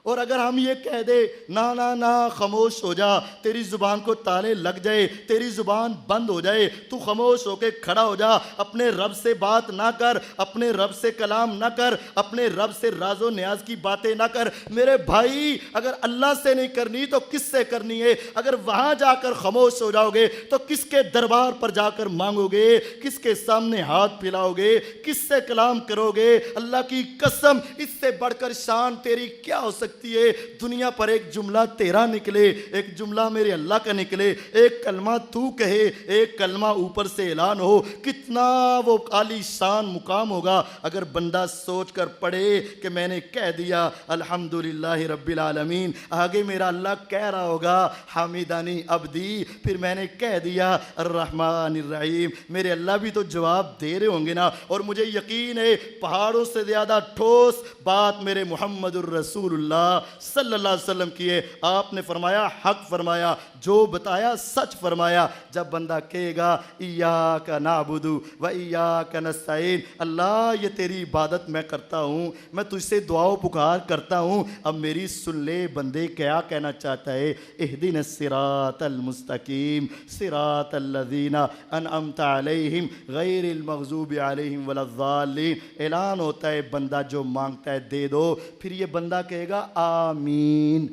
اور اگر ہم یہ کہہ دے نا نا نا خاموش ہو جا، تیری زبان کو تالے لگ جائے، تیری زبان بند ہو جائے، تو خاموش ہو کے کھڑا ہو جا، اپنے رب سے بات نہ کر، اپنے رب سے کلام نہ کر، اپنے رب سے راز و نیاز کی باتیں نہ کر، میرے بھائی اگر اللہ سے نہیں کرنی تو کس سے کرنی ہے؟ اگر وہاں جا کر خاموش ہو جاؤ گے تو کس کے دربار پر جا کر مانگو گے؟ کس کے سامنے ہاتھ پھیلاؤ گے؟ کس سے کلام کرو گے؟ اللہ کی قسم اس سے بڑھ کر شان تیری کیا ہو سکتی ہے؟ دنیا پر ایک جملہ تیرا نکلے، ایک جملہ میرے اللہ کا نکلے، ایک کلمہ تو کہے، ایک کلمہ اوپر سے اعلان ہو، کتنا وہ عالی شان مقام ہوگا۔ اگر بندہ سوچ کر پڑھے کہ میں نے کہہ دیا الحمدللہ رب العالمین، آگے میرا اللہ کہہ رہا ہوگا حمیدانی عبدی، پھر میں نے کہہ دیا الرحمن الرحیم، میرے اللہ بھی تو جواب دے رہے ہوں گے نا۔ اور مجھے یقین ہے پہاڑوں سے زیادہ ٹھوس بات میرے محمد الرسول اللہ صلی اللہ علیہ وسلم کی ہے۔ آپ نے فرمایا حق فرمایا، جو بتایا سچ فرمایا۔ جب بندہ کہے گا ایاک نعبد و ایاک نستعین، اللہ یہ تیری عبادت میں کرتا ہوں، میں تجھ سے دعا و پکار کرتا ہوں، اب میری سن لے بندے کیا کہنا چاہتا ہے؟ اہدنا الصراط المستقیم صراط الذین انعمت علیہم غیر المغضوب علیہم ولا الضالین۔ اعلان ہوتا ہے بندہ جو مانگتا ہے دے دو، پھر یہ بندہ کہے گا آمین،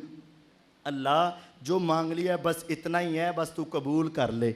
اللہ جو مانگ لیا بس اتنا ہی ہے، بس تو قبول کر لے۔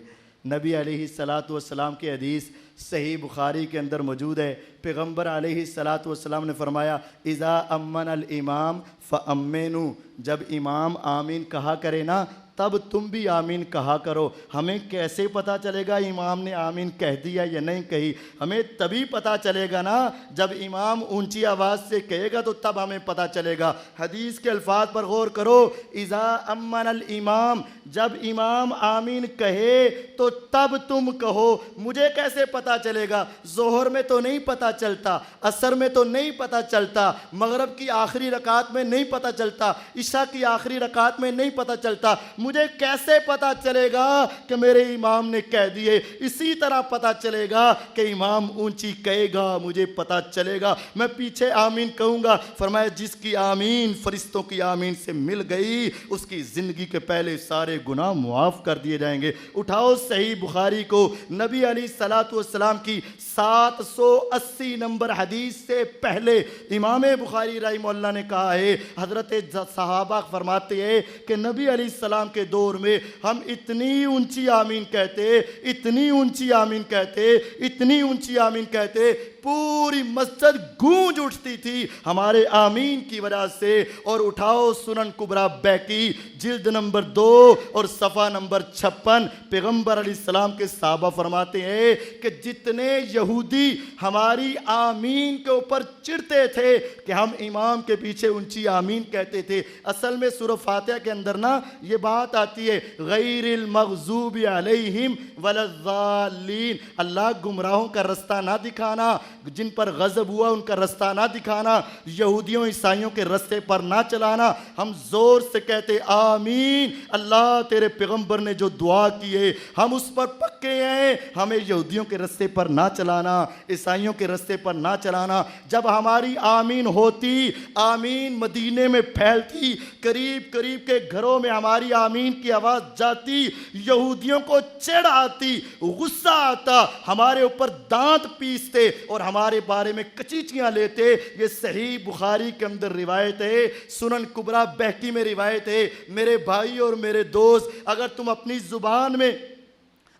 نبی علیہ السلام کی حدیث صحیح بخاری کے اندر موجود ہے، پیغمبر علیہ السلام نے فرمایا اذا امن الامام فامنوا، جب امام آمین کہا کرے نا تب تم بھی آمین کہا کرو۔ ہمیں کیسے پتہ چلے گا امام نے آمین کہہ دیا یا نہیں کہی؟ ہمیں تبھی پتہ چلے گا نا جب امام اونچی آواز سے کہے گا، تو تب ہمیں پتہ چلے گا۔ حدیث کے الفاظ پر غور کرو، اذا امن الامام، جب امام آمین کہے تو تب تم کہو۔ مجھے کیسے پتہ چلے گا؟ ظہر میں تو نہیں پتہ چلتا، عصر میں تو نہیں پتہ چلتا، مغرب کی آخری رکعت میں نہیں پتہ چلتا، عشاء کی آخری رکعت میں نہیں پتہ چلتا، مجھے کیسے پتا چلے گا کہ میرے امام نے کہہ دیے؟ اسی طرح پتا چلے گا کہ امام اونچی کہے گا، مجھے پتا چلے گا، میں پیچھے آمین کہوں گا۔ فرمایا جس کی آمین فرشتوں کی آمین سے مل گئی، اس کی زندگی کے پہلے سارے گناہ معاف کر دیے جائیں گے۔ اٹھاؤ صحیح بخاری کو، نبی علیہ السلام کی 780 نمبر حدیث سے پہلے امام بخاری رحمہ اللہ نے کہا ہے، حضرت صحابہ فرماتے ہیں کہ نبی علیہ السلام کے کے دور میں ہم اتنی اونچی آمین کہتے، اتنی اونچی آمین کہتے، اتنی اونچی آمین کہتے، پوری مسجد گونج اٹھتی تھی ہمارے آمین کی وجہ سے۔ اور اٹھاؤ سنن کبریٰ بیکی جلد نمبر 2 اور صفحہ نمبر 56، پیغمبر علیہ السلام کے صحابہ فرماتے ہیں کہ جتنے یہودی ہماری آمین کے اوپر چڑھتے تھے کہ ہم امام کے پیچھے اونچی آمین کہتے تھے، اصل میں سورہ فاتحہ کے اندر نا یہ بات آتی ہے غیر المغضوب علیہم ولا الضالین، اللہ گمراہوں کا رستہ نہ دکھانا، جن پر غضب ہوا ان کا رستہ نہ دکھانا، یہودیوں عیسائیوں کے رستے پر نہ چلانا۔ ہم زور سے کہتے آمین، اللہ تیرے پیغمبر نے جو دعا کی ہے ہم اس پر پکے ہیں، ہمیں یہودیوں کے رستے پر نہ چلانا، عیسائیوں کے رستے پر نہ چلانا۔ جب ہماری آمین ہوتی، آمین مدینے میں پھیلتی، قریب قریب کے گھروں میں ہماری آمین کی آواز جاتی، یہودیوں کو چڑھ آتی، غصہ آتا، ہمارے اوپر دانت پیستے اور ہمارے بارے میں کچیچیاں لیتے۔ یہ صحیح بخاری کے اندر روایت ہے، سنن کبریٰ بیہقی میں روایت ہے۔ میرے بھائی اور میرے دوست، اگر تم اپنی زبان میں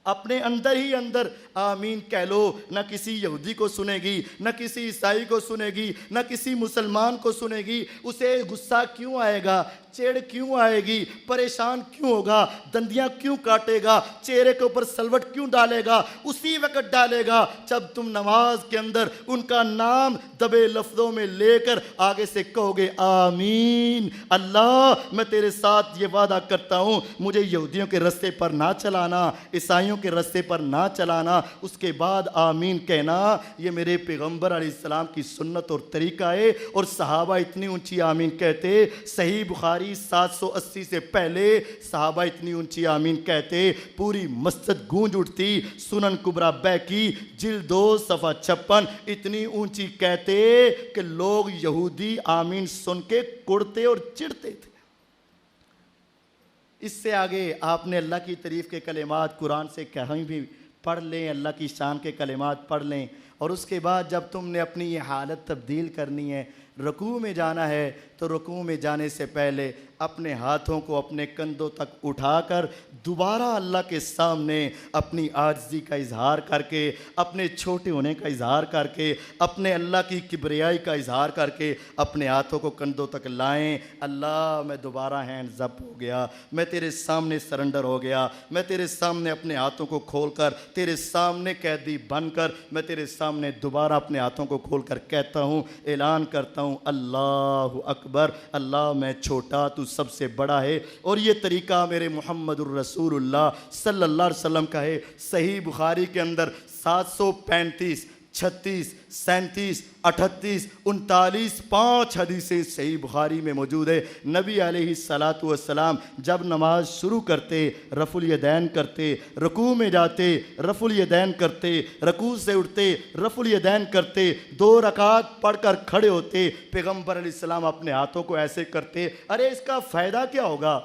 اپنے اندر ہی اندر آمین کہہ لو، نہ کسی یہودی کو سنے گی، نہ کسی عیسائی کو سنے گی، نہ کسی مسلمان کو سنے گی، اسے غصہ کیوں آئے گا، چڑ کیوں آئے گی، پریشان کیوں ہوگا، دندیاں کیوں کاٹے گا، چہرے کے اوپر سلوٹ کیوں ڈالے گا؟ اسی وقت ڈالے گا جب تم نماز کے اندر ان کا نام دبے لفظوں میں لے کر آگے سے کہو گے آمین، اللہ میں تیرے ساتھ یہ وعدہ کرتا ہوں مجھے یہودیوں کے رستے پر نہ چلانا، عیسائیوں کے رستے پر نہ چلانا۔ اس کے بعد آمین کہنا یہ میرے پیغمبر علیہ السلام کی سنت اور طریقہ ہے، اور صحابہ اتنی اونچی آمین کہتے، صحیح بخاری 780 سے پہلے صحابہ اتنی اونچی آمین کہتے پوری مسجد گونج اٹھتی۔ سنن کبریٰ بیہقی جلد 2 صفحہ 56، اتنی اونچی کہتے کہ لوگ یہودی آمین سن کے کڑتے اور چڑھتے تھے۔ اس سے آگے آپ نے اللہ کی تعریف کے کلمات قرآن سے کہیں بھی پڑھ لیں، اللہ کی شان کے کلمات پڑھ لیں، اور اس کے بعد جب تم نے اپنی یہ حالت تبدیل کرنی ہے، رکوع میں جانا ہے، تو رکوع میں جانے سے پہلے اپنے ہاتھوں کو اپنے کندھوں تک اٹھا کر دوبارہ اللہ کے سامنے اپنی عاجزی کا اظہار کر کے، اپنے چھوٹے ہونے کا اظہار کر کے، اپنے اللہ کی کبریائی کا اظہار کر کے اپنے ہاتھوں کو کندھوں تک لائیں۔ اللہ میں دوبارہ ہینڈز اپ ہو گیا، میں تیرے سامنے سرنڈر ہو گیا، میں تیرے سامنے اپنے ہاتھوں کو کھول کر، تیرے سامنے قیدی بن کر، میں تیرے سامنے دوبارہ اپنے ہاتھوں کو کھول کر کہتا ہوں، اعلان کرتا ہوں اللہ اکبر، اللہ میں چھوٹا تو سب سے بڑا ہے۔ اور یہ طریقہ میرے محمد الرسول اللہ صلی اللہ علیہ وسلم کا ہے۔ صحیح بخاری کے اندر 735 36 37 38 39 5 حدیثیں صحیح بخاری میں موجود ہے۔ نبی علیہ الصلاۃ والسلام جب نماز شروع کرتے رفع الیدین کرتے، رکوع میں جاتے رفع الیدین کرتے، رکوع سے اٹھتے رفع الیدین کرتے، 2 رکعت پڑھ کر کھڑے ہوتے، پیغمبر علیہ السلام اپنے ہاتھوں کو ایسے کرتے۔ ارے اس کا فائدہ کیا ہوگا؟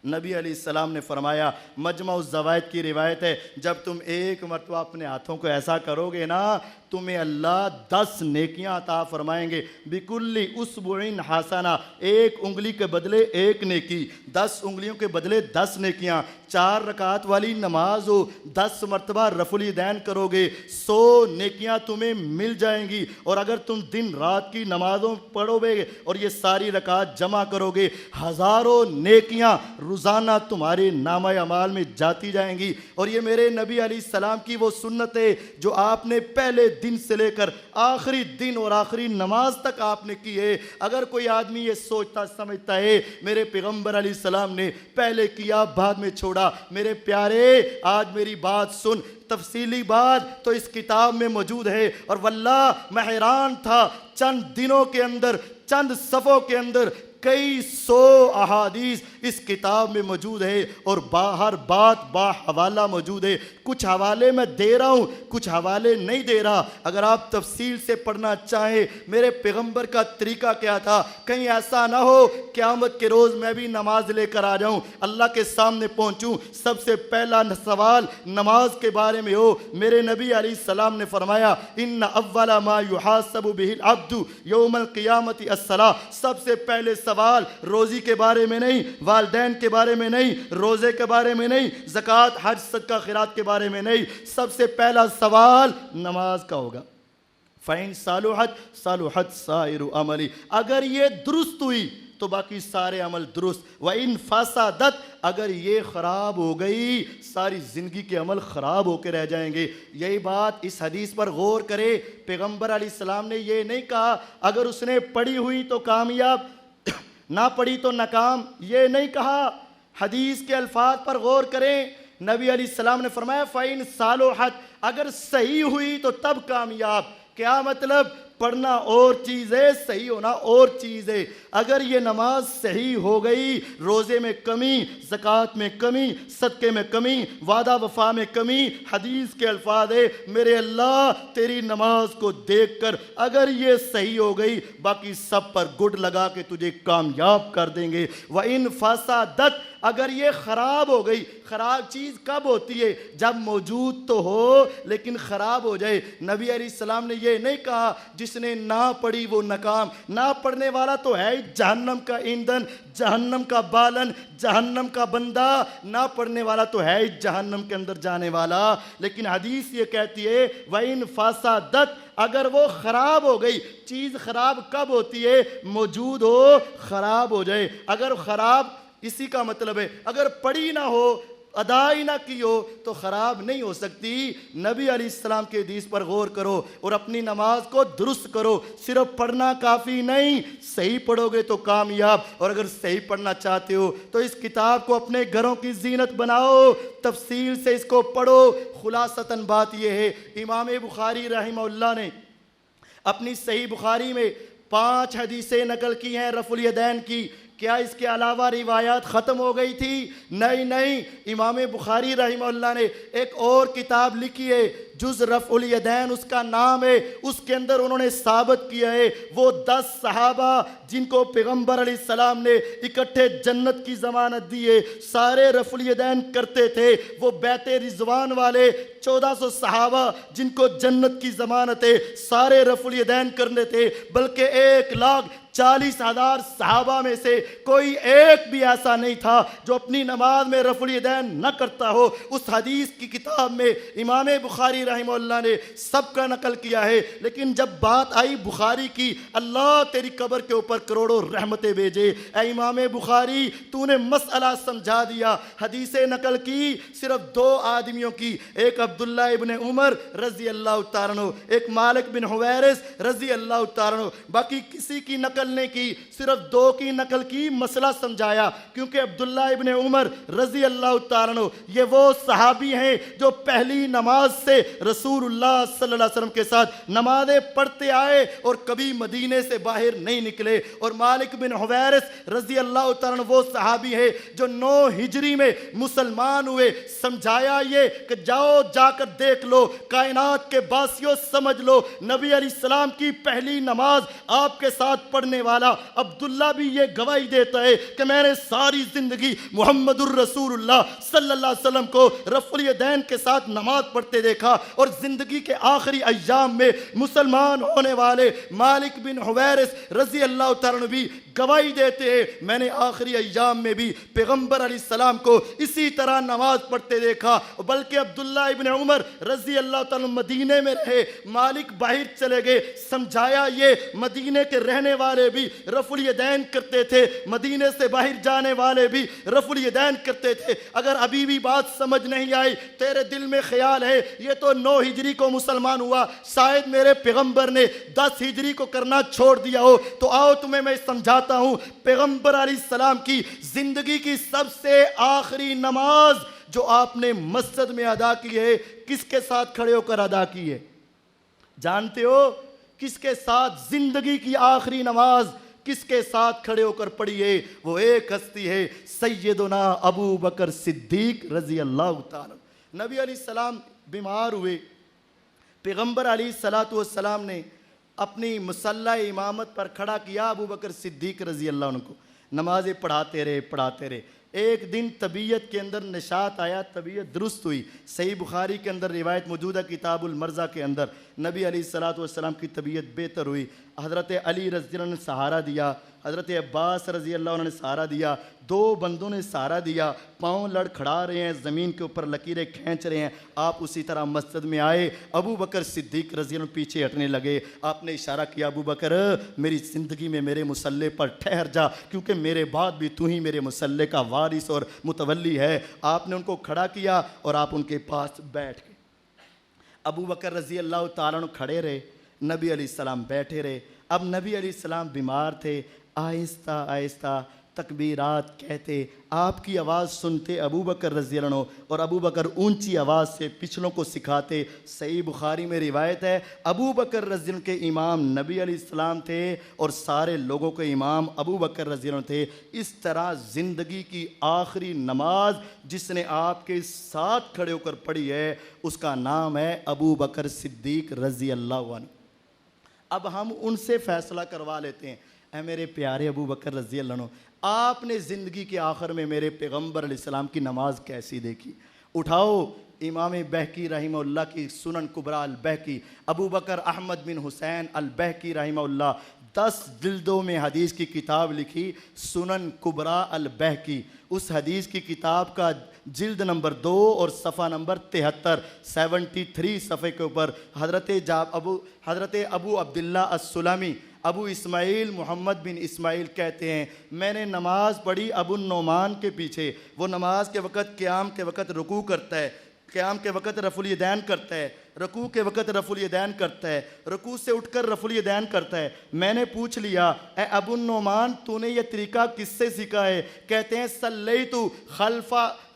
نبی علیہ السلام نے فرمایا، مجمع الزوائد کی روایت ہے، جب تم ایک مرتبہ اپنے ہاتھوں کو ایسا کرو گے نا، تمہیں اللہ 10 نیکیاں عطا فرمائیں گے۔ بکل اصبع حسنہ، ایک انگلی کے بدلے 1 نیکی، 10 انگلیوں کے بدلے 10 نیکیاں۔ 4 رکعت والی نماز ہو، 10 مرتبہ رفع الیدین کرو گے، 100 نیکیاں تمہیں مل جائیں گی۔ اور اگر تم دن رات کی نمازوں پڑھو گے اور یہ ساری رکعت جمع کرو گے، ہزاروں نیکیاں روزانہ تمہارے نامہ اعمال میں جاتی جائیں گی۔ اور یہ میرے نبی علیہ السلام کی وہ سنت ہے جو آپ نے پہلے دن سے لے کر آخری دن اور آخری نماز تک آپ نے کی ہے۔ اگر کوئی آدمی یہ سوچتا سمجھتا ہے میرے پیغمبر علیہ السلام نے پہلے کیا بعد میں چھوڑا، میرے پیارے آج میری بات سن، تفصیلی بات تو اس کتاب میں موجود ہے۔ اور واللہ میں حیران تھا، چند دنوں کے اندر، چند صفحوں کے اندر کئی 100 احادیث اس کتاب میں موجود ہے، اور ہر بات با حوالہ موجود ہے۔ کچھ حوالے میں دے رہا ہوں، کچھ حوالے نہیں دے رہا۔ اگر آپ تفصیل سے پڑھنا چاہیں میرے پیغمبر کا طریقہ کیا تھا، کہیں ایسا نہ ہو قیامت کے روز میں بھی نماز لے کر آ جاؤں، اللہ کے سامنے پہنچوں، سب سے پہلا سوال نماز کے بارے میں ہو۔ میرے نبی علیہ السلام نے فرمایا، ان اول ما یحاسب به العبد یوم القیامت الصلاۃ، سب سے پہلے سوال روزی کے بارے میں نہیں، والدین کے بارے میں نہیں، روزے کے بارے میں نہیں، زکوٰۃ، حج، صدقہ خیرات کے بارے میں نہیں، سب سے پہلا سوال نماز کا ہوگا۔ فَإِن صَلُحَتْ صَلُحَتْ سَائِرُ عَمَلِ، اگر یہ درست ہوئی تو باقی سارے عمل درست، وَإِن فَسَدَتْ، اگر یہ خراب ہو گئی ساری زندگی کے عمل خراب ہو کے رہ جائیں گے۔ یہی بات اس حدیث پر غور کرے، پیغمبر علیہ السلام نے یہ نہیں کہا اگر اس نے پڑھی ہوئی تو کامیاب، نہ پڑھی تو ناکام، یہ نہیں کہا۔ حدیث کے الفاظ پر غور کریں، نبی علیہ السلام نے فرمایا فَإِن صَلُحَتْ، اگر صحیح ہوئی تو تب کامیاب۔ کیا مطلب؟ پڑھنا اور چیز ہے، صحیح ہونا اور چیز ہے۔ اگر یہ نماز صحیح ہو گئی، روزے میں کمی، زکوٰۃ میں کمی، صدقے میں کمی، وعدہ وفا میں کمی، حدیث کے الفاظ ہے میرے اللہ تیری نماز کو دیکھ کر اگر یہ صحیح ہو گئی باقی سب پر گڈ لگا کے تجھے کامیاب کر دیں گے۔ وَإِن فَسَدَتْ، اگر یہ خراب ہو گئی، خراب چیز کب ہوتی ہے؟ جب موجود تو ہو لیکن خراب ہو جائے۔ نبی علیہ السلام نے یہ نہیں کہا جس نے نہ پڑھی وہ ناکام، نہ پڑھنے والا تو ہے جہنم کا ایندھن، جہنم کا بالن، جہنم کا بندہ، نہ پڑھنے والا تو ہے جہنم کے اندر جانے والا۔ لیکن حدیث یہ کہتی ہے وَإِن فَسَدَتْ، اگر وہ خراب ہو گئی۔ چیز خراب کب ہوتی ہے؟ موجود ہو خراب ہو جائے۔ اگر خراب، اسی کا مطلب ہے اگر پڑھی نہ ہو، ادا ہی نہ کی ہو تو خراب نہیں ہو سکتی۔ نبی علیہ السلام کے حدیث پر غور کرو اور اپنی نماز کو درست کرو۔ صرف پڑھنا کافی نہیں، صحیح پڑھو گے تو کامیاب۔ اور اگر صحیح پڑھنا چاہتے ہو تو اس کتاب کو اپنے گھروں کی زینت بناؤ، تفصیل سے اس کو پڑھو۔ خلاصتاً بات یہ ہے، امام بخاری رحمہ اللہ نے اپنی صحیح بخاری میں 5 حدیثیں نقل کی ہیں رفع الیدین کی۔ کیا اس کے علاوہ روایات ختم ہو گئی تھی؟ نہیں، امام بخاری رحمہ اللہ نے ایک اور کتاب لکھی ہے جز رفع الیدین اس کا نام ہے۔ اس کے اندر انہوں نے ثابت کیا ہے وہ 10 صحابہ جن کو پیغمبر علیہ السلام نے اکٹھے جنت کی ضمانت دی ہے، سارے رفع الیدین کرتے تھے۔ وہ بیت رضوان والے 1400 صحابہ جن کو جنت کی ضمانت ہے، سارے رفع الیدین کرنے تھے، بلکہ 1,40,000 صحابہ میں سے کوئی ایک بھی ایسا نہیں تھا جو اپنی نماز میں رفع الیدین نہ کرتا ہو۔ اس حدیث کی کتاب میں امام بخاری رحمہ اللہ نے سب کا نقل کیا ہے۔ لیکن جب بات آئی بخاری کی، اللہ تیری قبر کے اوپر کروڑوں رحمتیں بھیجے، اے امام بخاری تو نے مسئلہ سمجھا دیا۔ حدیثیں نقل کی صرف 2 آدمیوں کی، ایک عبداللہ ابن عمر رضی اللہ تعالیٰ عنہ، ایک مالک بن حویرث رضی اللہ تعالیٰ عنہ، باقی کسی کی نقل نہیں کی، صرف 2 کی نقل کی، مسئلہ سمجھایا۔ کیونکہ عبداللہ ابن عمر رضی اللہ تعالیٰ عنہ یہ وہ صحابی ہیں جو پہلی نماز سے رسول اللہ صلی اللہ علیہ وسلم کے ساتھ نمازیں پڑھتے آئے اور کبھی مدینے سے باہر نہیں نکلے۔ اور مالک بن حویرث رضی اللہ تعالیٰ عنہ وہ صحابی ہے جو 9 ہجری میں مسلمان ہوئے۔ سمجھایا یہ کہ جاؤ جا کر دیکھ لو، کائنات کے باسیوں سمجھ لو، نبی علیہ السلام کی پہلی نماز آپ کے ساتھ پڑھنے والا عبداللہ بھی یہ گواہی دیتا ہے کہ میں نے ساری زندگی محمد الرسول اللہ صلی اللہ علیہ وسلم کو رفع الیدین کے ساتھ نماز پڑھتے دیکھا۔ اور زندگی کے آخری ایام میں مسلمان ہونے والے مالک بن حویرث رضی اللہ تعالیٰ عنہ بھی گواہی دیتے ہیں میں نے آخری ایام میں بھی پیغمبر علیہ السلام کو اسی طرح نماز پڑھتے دیکھا۔ بلکہ عبداللہ ابن عمر رضی اللہ تعالیٰ مدینے میں رہے، مالک باہر چلے گئے۔ سمجھایا یہ مدینے کے رہنے والے بھی رفع الیدین کرتے تھے، مدینے سے باہر جانے والے بھی رفع الیدین کرتے تھے۔ اگر ابھی بھی بات سمجھ نہیں آئی، تیرے دل میں خیال ہے یہ تو 9 ہجری کو مسلمان ہوا، شاید میرے پیغمبر نے 10 ہجری کو کرنا چھوڑ دیا ہو، تو آؤ تمہیں میں سمجھاتا ہوں۔ پیغمبر علیہ السلام کی زندگی کی سب سے آخری نماز جو آپ نے مسجد میں ادا کی ہے، کس کے ساتھ کھڑے ہو کر ادا کی ہے؟ جانتے ہو کس کے ساتھ؟ زندگی کی آخری نماز کس کے ساتھ کھڑے ہو کر پڑھی ہے؟ وہ ایک ہستی ہے، سیدنا ابو بکر صدیق رضی اللہ تعالی۔ نبی علیہ السلام بیمار ہوئے، پیغمبر علیہ السلام نے اپنی مصلی امامت پر کھڑا کیا ابو بکر صدیق رضی اللہ عنہ کو، نمازیں پڑھاتے رہے۔ ایک دن طبیعت کے اندر نشاط آیا، طبیعت درست ہوئی۔ صحیح بخاری کے اندر روایت موجود ہے کتاب المرضہ کے اندر، نبی علیہ السلام کی طبیعت بہتر ہوئی، حضرت علی رضی اللہ عنہ نے سہارا دیا، حضرت عباس رضی اللہ عنہ نے سہارا دیا، 2 بندوں نے سہارا دیا، پاؤں لڑ کھڑا رہے ہیں، زمین کے اوپر لکیریں کھینچ رہے ہیں، آپ اسی طرح مسجد میں آئے، ابو بکر صدیق رضی اللہ عنہ پیچھے ہٹنے لگے، آپ نے اشارہ کیا ابو بکر میری زندگی میں میرے مصلی پر ٹھہر جا، کیونکہ میرے بعد بھی تو ہی میرے مصلی کا وارث اور متولی ہے۔ آپ نے ان کو کھڑا کیا اور آپ ان کے پاس بیٹھ گئے۔ ابو بکر رضی اللہ تعالیٰ عنہ کھڑے رہے، نبی علیہ السلام بیٹھے رہے۔ اب نبی علیہ السلام بیمار تھے، آہستہ آہستہ تکبیرات کہتے، آپ کی آواز سنتے ابو بکر رضی اللہ عنہ، اور ابو بکر اونچی آواز سے پچھلوں کو سکھاتے۔ صحیح بخاری میں روایت ہے، ابو بکر رضی اللہ عنہ کے امام نبی علیہ السلام تھے اور سارے لوگوں کے امام ابو بکر رضی اللہ عنہ تھے۔ اس طرح زندگی کی آخری نماز جس نے آپ کے ساتھ کھڑے ہو کر پڑھی ہے اس کا نام ہے ابو بکر صدیق رضی اللہ عنہ۔ اب ہم ان سے فیصلہ کروا لیتے ہیں، اے میرے پیارے ابو بکر رضی اللہ عنہ، آپ نے زندگی کے آخر میں میرے پیغمبر علیہ السلام کی نماز کیسی دیکھی؟ اٹھاؤ امام بہقی رحمہ اللہ کی سنن کبریٰ البہقی، ابو بکر احمد بن حسین البہقی رحمہ اللہ 10 جلدوں میں حدیث کی کتاب لکھی، سنن کبریٰ البہقی۔ اس حدیث کی کتاب کا جلد نمبر 2 اور صفحہ نمبر 73 صفحے کے اوپر حضرت ابو عبداللہ السلمی، ابو اسماعیل محمد بن اسماعیل کہتے ہیں، میں نے نماز پڑھی ابو النعمان کے پیچھے، وہ نماز کے وقت قیام کے وقت رکوع کرتا ہے، قیام کے وقت رفع الیدین کرتا ہے، رکوع کے وقت رفع الیدین کرتا ہے، رکوع سے اٹھ کر رفع الیدین کرتا ہے۔ میں نے پوچھ لیا، اے ابو النعمان تو نے یہ طریقہ کس سے سیکھا ہے؟ کہتے ہیں صلیت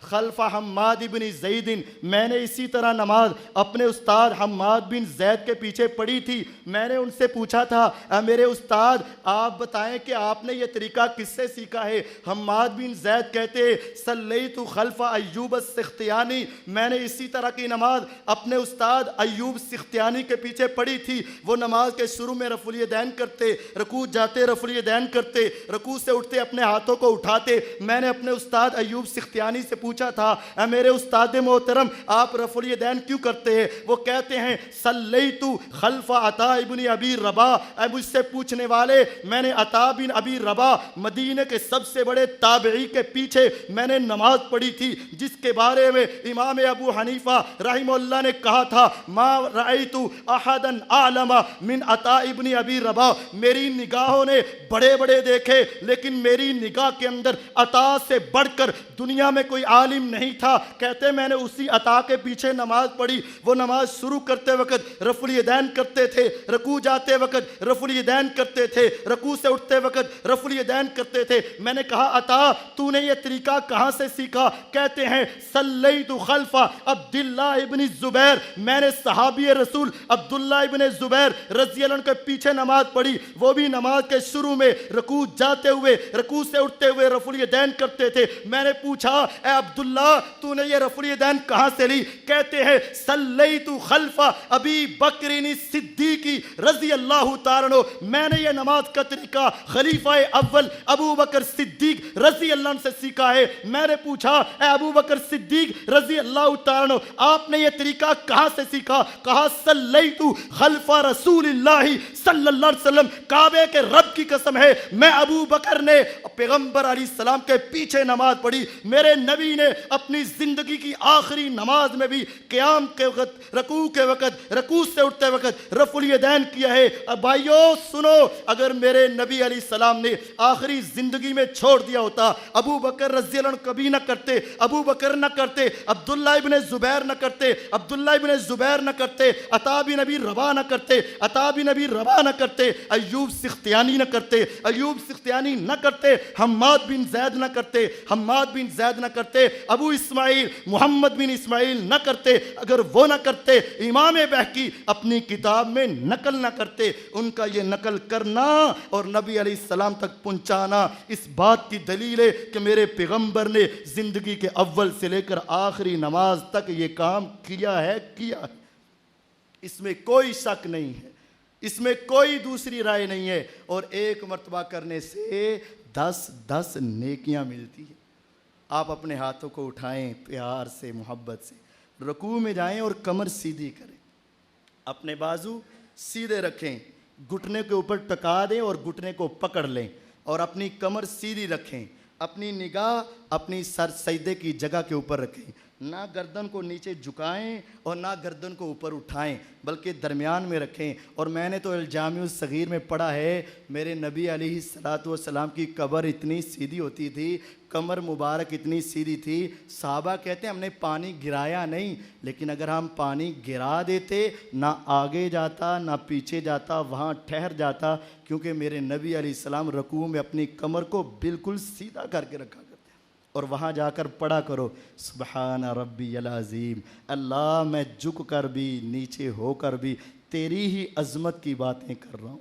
خلف حماد بن زید، میں نے اسی طرح نماز اپنے استاد حماد بن زید کے پیچھے پڑھی تھی۔ میں نے ان سے پوچھا تھا، اے میرے استاد آپ بتائیں کہ آپ نے یہ طریقہ کس سے سیکھا ہے؟ حماد بن زید کہتے صلیت خلف ایوب السختیانی، میں نے اسی طرح کی نماز اپنے استاد ایوب سختیانی کے پیچھے پڑھی تھی۔ وہ نماز کے شروع میں رفع الیدین کرتے، رکوع جاتے رفع الیدین کرتے، رکوع سے اٹھتے اپنے ہاتھوں کو اٹھاتے۔ میں نے اپنے استاد ایوب سختیانی سے پوچھا تھا، اے میرے استاد محترم آپ رفع الیدین کیوں کرتے ہیں؟ وہ کہتے ہیں صلیت خلف عطا ابن ابی رباح، اے مجھ سے پوچھنے والے میں نے عطا بن ابی رباح مدینے کے سب سے بڑے تابعی کے پیچھے میں نے نماز پڑھی تھی، جس کے بارے میں امام ابو حنیفہ رحمہ اللہ نے کہا تھا ما رأیت احدا اعلم من عطا ابن ابی رباح، میری نگاہوں نے بڑے بڑے دیکھے لیکن میری نگاہ کے اندر عطا سے بڑھ کر دنیا میں کوئی عالم نہیں تھا۔ کہتے میں نے اسی عطا کے پیچھے نماز پڑھی، وہ نماز شروع کرتے وقت رفع الیدین کرتے تھے، رکوع جاتے وقت رفع الیدین کرتے تھے، رکوع سے اٹھتے وقت رفع الیدین کرتے تھے۔ میں نے کہا عطا تو نے یہ طریقہ کہاں سے سیکھا؟ کہتے ہیں صلیت خلف عبداللہ ابن الزبیر، میں نے صحابی رسول عبداللہ ابن زبیر رضی اللہ عنہ کے پیچھے نماز پڑھی، وہ بھی نماز کے شروع میں رکوع جاتے ہوئے رکوع سے اٹھتے ہوئے رفع الیدین کرتے تھے۔ میں نے پوچھا اے عبداللہ تو نے یہ رفع الیدین کہاں سے لی؟ کہتے ہیں صلیت خلف ابی بکر صدیق رضی اللہ تعالیٰ عنہ، میں نے یہ نماز کا طریقہ خلیفہ اول ابو بکر صدیق رضی اللہ عنہ سے سیکھا ہے۔ میں نے پوچھا اے ابو بکر صدیق رضی اللہ تعالیٰ عنہ آپ نے یہ طریقہ کہاں سے سیکھا؟ کہا صلیت خلف رسول اللہ صلی اللہ علیہ وسلم، کعبے کے رب کی قسم ہے میں ابو بکر نے پیغمبر علیہ السلام کے پیچھے نماز پڑھی۔ میرے نبی نے اپنی زندگی کی آخری نماز میں بھی قیام کے وقت، رکوع کے وقت، رکوع سے اٹھتے وقت رفع الیدین کیا ہے۔ اب بھائیو سنو، اگر میرے نبی علیہ السلام نے آخری زندگی میں چھوڑ دیا ہوتا، ابو بکر رضی اللہ عنہ کبھی نہ کرتے، ابو بکر نہ کرتے، عبداللہ ابن زبیر نہ کرتے، عبداللہ ابن زبیر نہ کرتے، عطا بن ابی رباح نہ کرتے، عطا بن ابی رباح نہ کرتے، ایوب سختیانی نہ کرتے، ایوب سختیانی نہ کرتے، حماد بن زید نہ کرتے، حماد بن زید نہ کرتے، ابو اسماعیل محمد بن اسماعیل نہ کرتے، اگر وہ نہ کرتے امام بہقی اپنی کتاب میں نقل نہ کرتے۔ ان کا یہ نقل کرنا اور نبی علیہ السلام تک پہنچانا اس بات کی دلیل ہے کہ میرے پیغمبر نے زندگی کے اول سے لے کر آخری نماز تک یہ کام کیا ہے۔ اس میں کوئی شک نہیں ہے، اس میں کوئی دوسری رائے نہیں ہے، اور ایک مرتبہ کرنے سے 10 نیکیاں ملتی ہیں۔ آپ اپنے ہاتھوں کو اٹھائیں پیار سے، محبت سے، رکوع میں جائیں اور کمر سیدھی کریں، اپنے بازو سیدھے رکھیں، گھٹنے کے اوپر ٹکا دیں اور گھٹنے کو پکڑ لیں اور اپنی کمر سیدھی رکھیں، اپنی نگاہ اپنی سر سجدے کی جگہ کے اوپر رکھیں، نہ گردن کو نیچے جھکائیں اور نہ گردن کو اوپر اٹھائیں بلکہ درمیان میں رکھیں۔ اور میں نے تو الجامع الصغیر میں پڑھا ہے میرے نبی علیہ الصلوۃ والسلام کی قبر اتنی سیدھی ہوتی تھی، کمر مبارک اتنی سیدھی تھی، صحابہ کہتے ہیں ہم نے پانی گرایا نہیں، لیکن اگر ہم پانی گرا دیتے نہ آگے جاتا نہ پیچھے جاتا، وہاں ٹھہر جاتا، کیونکہ میرے نبی علیہ السلام رکوع میں اپنی کمر کو بالکل سیدھا کر کے رکھا کرتے۔ اور وہاں جا کر پڑھا کرو سبحان ربی العظیم، اللہ میں جھک کر بھی نیچے ہو کر بھی تیری ہی عظمت کی باتیں کر رہا ہوں،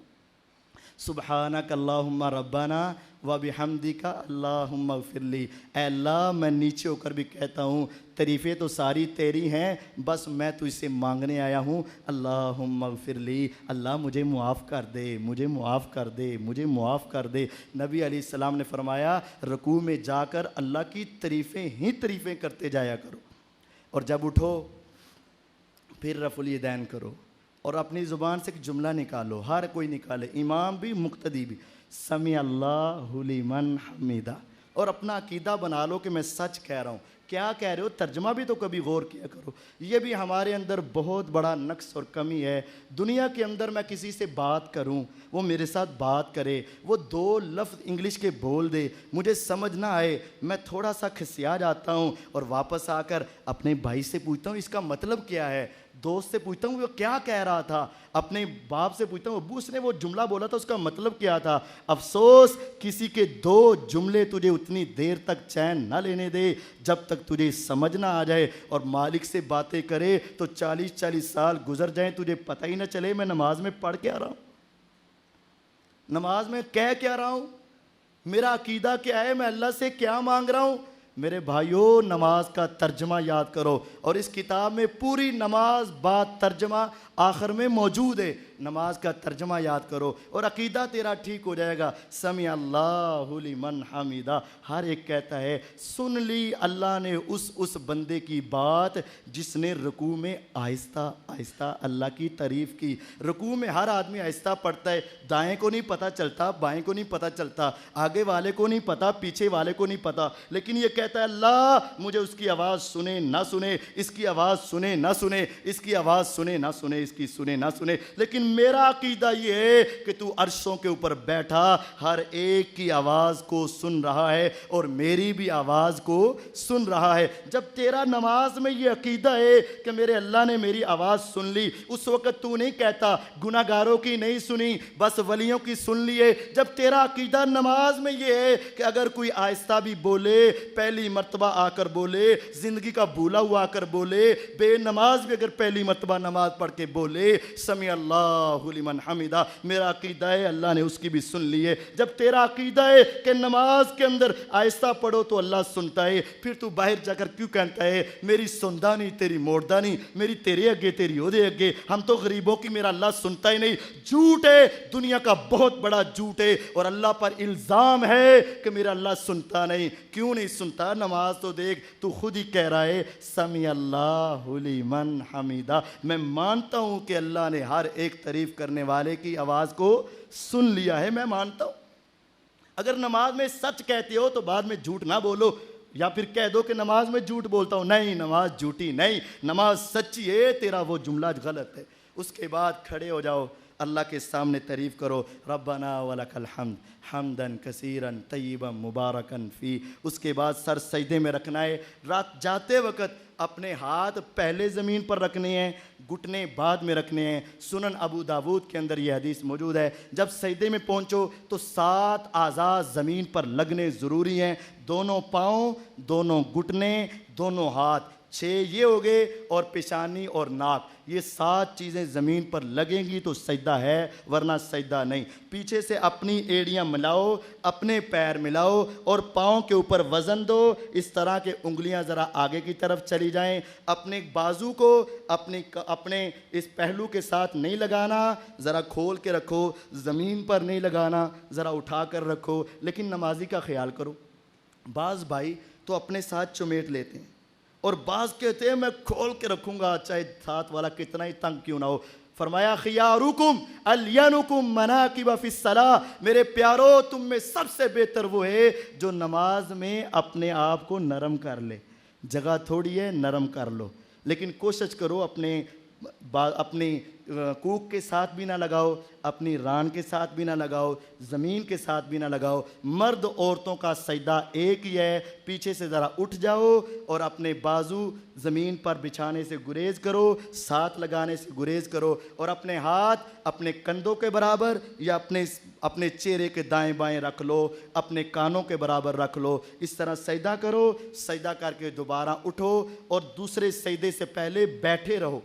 سبحانک اللہم ربنا وبحمدک اللہم اغفر لی، اے اللہ میں نیچے ہو کر بھی کہتا ہوں تعریفیں تو ساری تیری ہیں، بس میں تو اسے مانگنے آیا ہوں، اللہم اغفر لی، اللہ مجھے معاف کر دے، مجھے معاف کر دے، مجھے معاف کر دے۔ نبی علیہ السلام نے فرمایا رکوع میں جا کر اللہ کی تعریفیں ہی تعریفیں کرتے جایا کرو، اور جب اٹھو پھر رفع الیدین کرو اور اپنی زبان سے ایک جملہ نکالو، ہر کوئی نکالے، امام بھی مقتدی بھی، سمیع اللہ لمن حمیدہ، اور اپنا عقیدہ بنا لو کہ میں سچ کہہ رہا ہوں۔ کیا کہہ رہے ہو ترجمہ بھی تو کبھی غور کیا کرو۔ یہ بھی ہمارے اندر بہت بڑا نقص اور کمی ہے۔ دنیا کے اندر میں کسی سے بات کروں، وہ میرے ساتھ بات کرے، وہ 2 لفظ انگلش کے بول دے، مجھے سمجھ نہ آئے، میں تھوڑا سا کھسیا جاتا ہوں اور واپس آ کر اپنے بھائی سے پوچھتا ہوں اس کا مطلب کیا ہے، دوست سے پوچھتا ہوں وہ کیا کہہ رہا تھا، اپنے باپ سے پوچھتا ہوں ابو اس نے وہ جملہ بولا تھا اس کا مطلب کیا تھا۔ افسوس کسی کے 2 جملے تجھے اتنی دیر تک چین نہ لینے دے جب تک تجھے سمجھ نہ آ جائے، اور مالک سے باتیں کرے تو 40 سال گزر جائیں تجھے پتہ ہی نہ چلے میں نماز میں پڑھ کے آ رہا ہوں، نماز میں کہہ کیا رہا ہوں، میرا عقیدہ کیا ہے، میں اللہ سے کیا مانگ رہا ہوں۔ میرے بھائیوں نماز کا ترجمہ یاد کرو، اور اس کتاب میں پوری نماز بات ترجمہ آخر میں موجود ہے، نماز کا ترجمہ یاد کرو اور عقیدہ تیرا ٹھیک ہو جائے گا۔ سمیع اللہ لمن حمیدہ، ہر ایک کہتا ہے سن لی اللہ نے اس بندے کی بات جس نے رکوع میں آہستہ آہستہ اللہ کی تعریف کی۔ رکوع میں ہر آدمی آہستہ پڑھتا ہے، دائیں کو نہیں پتہ چلتا، بائیں کو نہیں پتہ چلتا، آگے والے کو نہیں پتہ، پیچھے والے کو نہیں پتہ، لیکن یہ کہتا ہے اللہ مجھے اس کی آواز سنے نہ سنے، اس کی آواز سنے نہ سنے، اس کی آواز سنے نہ سنے، اس کی سنے نہ سنے، لیکن میرا عقیدہ یہ ہے کہ تو عرشوں کے اوپر بیٹھا ہر ایک کی آواز کو سن رہا ہے اور میری بھی آواز کو سن رہا ہے۔ جب تیرا نماز میں یہ عقیدہ ہے کہ میرے اللہ نے میری آواز سن لی، اس وقت تو نہیں کہتا گناہ گاروں کی نہیں سنی بس ولیوں کی سن لیے۔ جب تیرا عقیدہ نماز میں یہ ہے کہ اگر کوئی آہستہ بھی بولے، پہلی مرتبہ آ کر بولے، زندگی کا بھولا ہوا آ کر بولے، بے نماز بھی اگر پہلی مرتبہ نماز پڑھ کے بولے سمیع اللہ لمن حمیدہ، میرا عقیدہ ہے اللہ نے اس کی بھی سن لی ہے۔ جب تیرا عقیدہ ہے کہ نماز کے اندر آہستہ پڑھو تو اللہ سنتا ہے، پھر تو باہر جا کر کیوں کہتا ہے میری سندا نہیں تیری موڑدا نہیں، میری تیرے اگے تیری اودے اگے، ہم تو غریبوں کی میرا اللہ سنتا ہی نہیں۔ جھوٹ ہے، دنیا کا بہت بڑا جھوٹ ہے، اور اللہ پر الزام ہے کہ میرا اللہ سنتا نہیں۔ کیوں نہیں سنتا؟ نماز تو دیکھ، تو خود ہی کہہ رہا ہے سمیع اللہ لمن حمیدہ، میں مانتا ہوں کہ اللہ نے ہر ایک تعریف کرنے والے کی آواز کو سن لیا ہے، میں مانتا ہوں۔ اگر نماز میں سچ کہتے ہو تو بعد میں جھوٹ نہ بولو، یا پھر کہہ دو کہ نماز میں جھوٹ بولتا ہوں، نہیں نماز جھوٹی نہیں، نماز سچی ہے، تیرا وہ جملہ غلط ہے۔ اس کے بعد کھڑے ہو جاؤ، اللہ کے سامنے تعریف کرو، ربنا ولک الحمد حمدن کثیرن طیبا مبارکن فی۔ اس کے بعد سر سجدے میں رکھنا ہے، رات جاتے وقت اپنے ہاتھ پہلے زمین پر رکھنے ہیں، گھٹنے بعد میں رکھنے ہیں۔ سنن ابو داود کے اندر یہ حدیث موجود ہے، جب سجدے میں پہنچو تو 7 اعضاء زمین پر لگنے ضروری ہیں، دونوں پاؤں، دونوں گھٹنے، دونوں ہاتھ، 6 یہ ہو گئے، اور پیشانی اور ناک، یہ 7 چیزیں زمین پر لگیں گی تو سجدہ ہے، ورنہ سجدہ نہیں۔ پیچھے سے اپنی ایڑیاں ملاؤ، اپنے پیر ملاؤ اور پاؤں کے اوپر وزن دو، اس طرح کہ انگلیاں ذرا آگے کی طرف چلی جائیں۔ اپنے بازو کو اپنے اس پہلو کے ساتھ نہیں لگانا، ذرا کھول کے رکھو، زمین پر نہیں لگانا، ذرا اٹھا کر رکھو، لیکن نمازی کا خیال کرو۔ بعض بھائی تو اپنے ساتھ چمیٹ لیتے ہیں، اور بعض کہتے ہیں میں کھول کے رکھوں گا چاہے ساتھ والا کتنا ہی تنگ کیوں نہ ہو۔ فرمایا خیارکم الینکم مناکب فی الصلاۃ، میرے پیارو تم میں سب سے بہتر وہ ہے جو نماز میں اپنے آپ کو نرم کر لے. جگہ تھوڑی ہے، نرم کر لو، لیکن کوشش کرو اپنی کوک کے ساتھ بھی نہ لگاؤ، اپنی ران کے ساتھ بھی نہ لگاؤ، زمین کے ساتھ بھی نہ لگاؤ. مرد عورتوں کا سجدہ ایک ہی ہے. پیچھے سے ذرا اٹھ جاؤ اور اپنے بازو زمین پر بچھانے سے گریز کرو، ساتھ لگانے سے گریز کرو، اور اپنے ہاتھ اپنے کندھوں کے برابر یا اپنے چہرے کے دائیں بائیں رکھ لو، اپنے کانوں کے برابر رکھ لو. اس طرح سجدہ کرو. سجدہ کر کے دوبارہ اٹھو اور دوسرے سجدے سے پہلے بیٹھے رہو.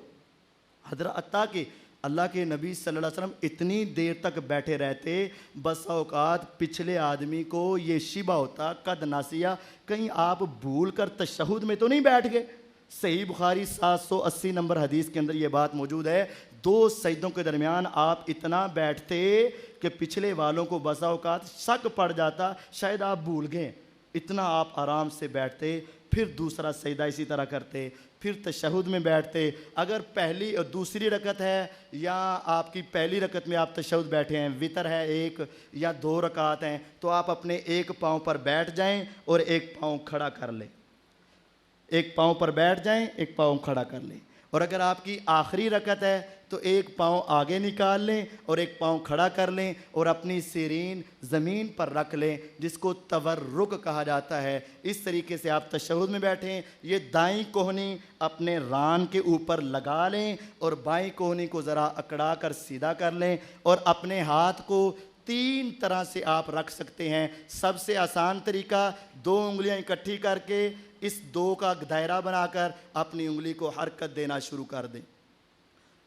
حضرت کہ اللہ کے نبی صلی اللہ علیہ وسلم اتنی دیر تک بیٹھے رہتے، بس اوقات پچھلے آدمی کو یہ شبہ ہوتا قد ناسیہ، کہیں آپ بھول کر تشہد میں تو نہیں بیٹھ گئے. صحیح بخاری 780 نمبر حدیث کے اندر یہ بات موجود ہے. 2 سجدوں کے درمیان آپ اتنا بیٹھتے کہ پچھلے والوں کو بسا اوقات شک پڑ جاتا شاید آپ بھول گئے. اتنا آپ آرام سے بیٹھتے، پھر دوسرا سجدہ اسی طرح کرتے، پھر تشہد میں بیٹھتے. اگر پہلی اور دوسری رکعت ہے یا آپ کی پہلی رکعت میں آپ تشہد بیٹھے ہیں، وتر ہے 1 یا 2 رکعت ہیں، تو آپ اپنے ایک پاؤں پر بیٹھ جائیں اور ایک پاؤں کھڑا کر لیں. ایک پاؤں پر بیٹھ جائیں، ایک پاؤں کھڑا کر لیں. اور اگر آپ کی آخری رکعت ہے تو ایک پاؤں آگے نکال لیں اور ایک پاؤں کھڑا کر لیں اور اپنی سیرین زمین پر رکھ لیں، جس کو تورک کہا جاتا ہے. اس طریقے سے آپ تشہد میں بیٹھیں. یہ دائیں کوہنی اپنے ران کے اوپر لگا لیں اور بائیں کوہنی کو ذرا اکڑا کر سیدھا کر لیں، اور اپنے ہاتھ کو 3 طرح سے آپ رکھ سکتے ہیں. سب سے آسان طریقہ 2 انگلیاں اکٹھی کر کے اس 2 کا دائرہ بنا کر اپنی انگلی کو حرکت دینا شروع کر دیں.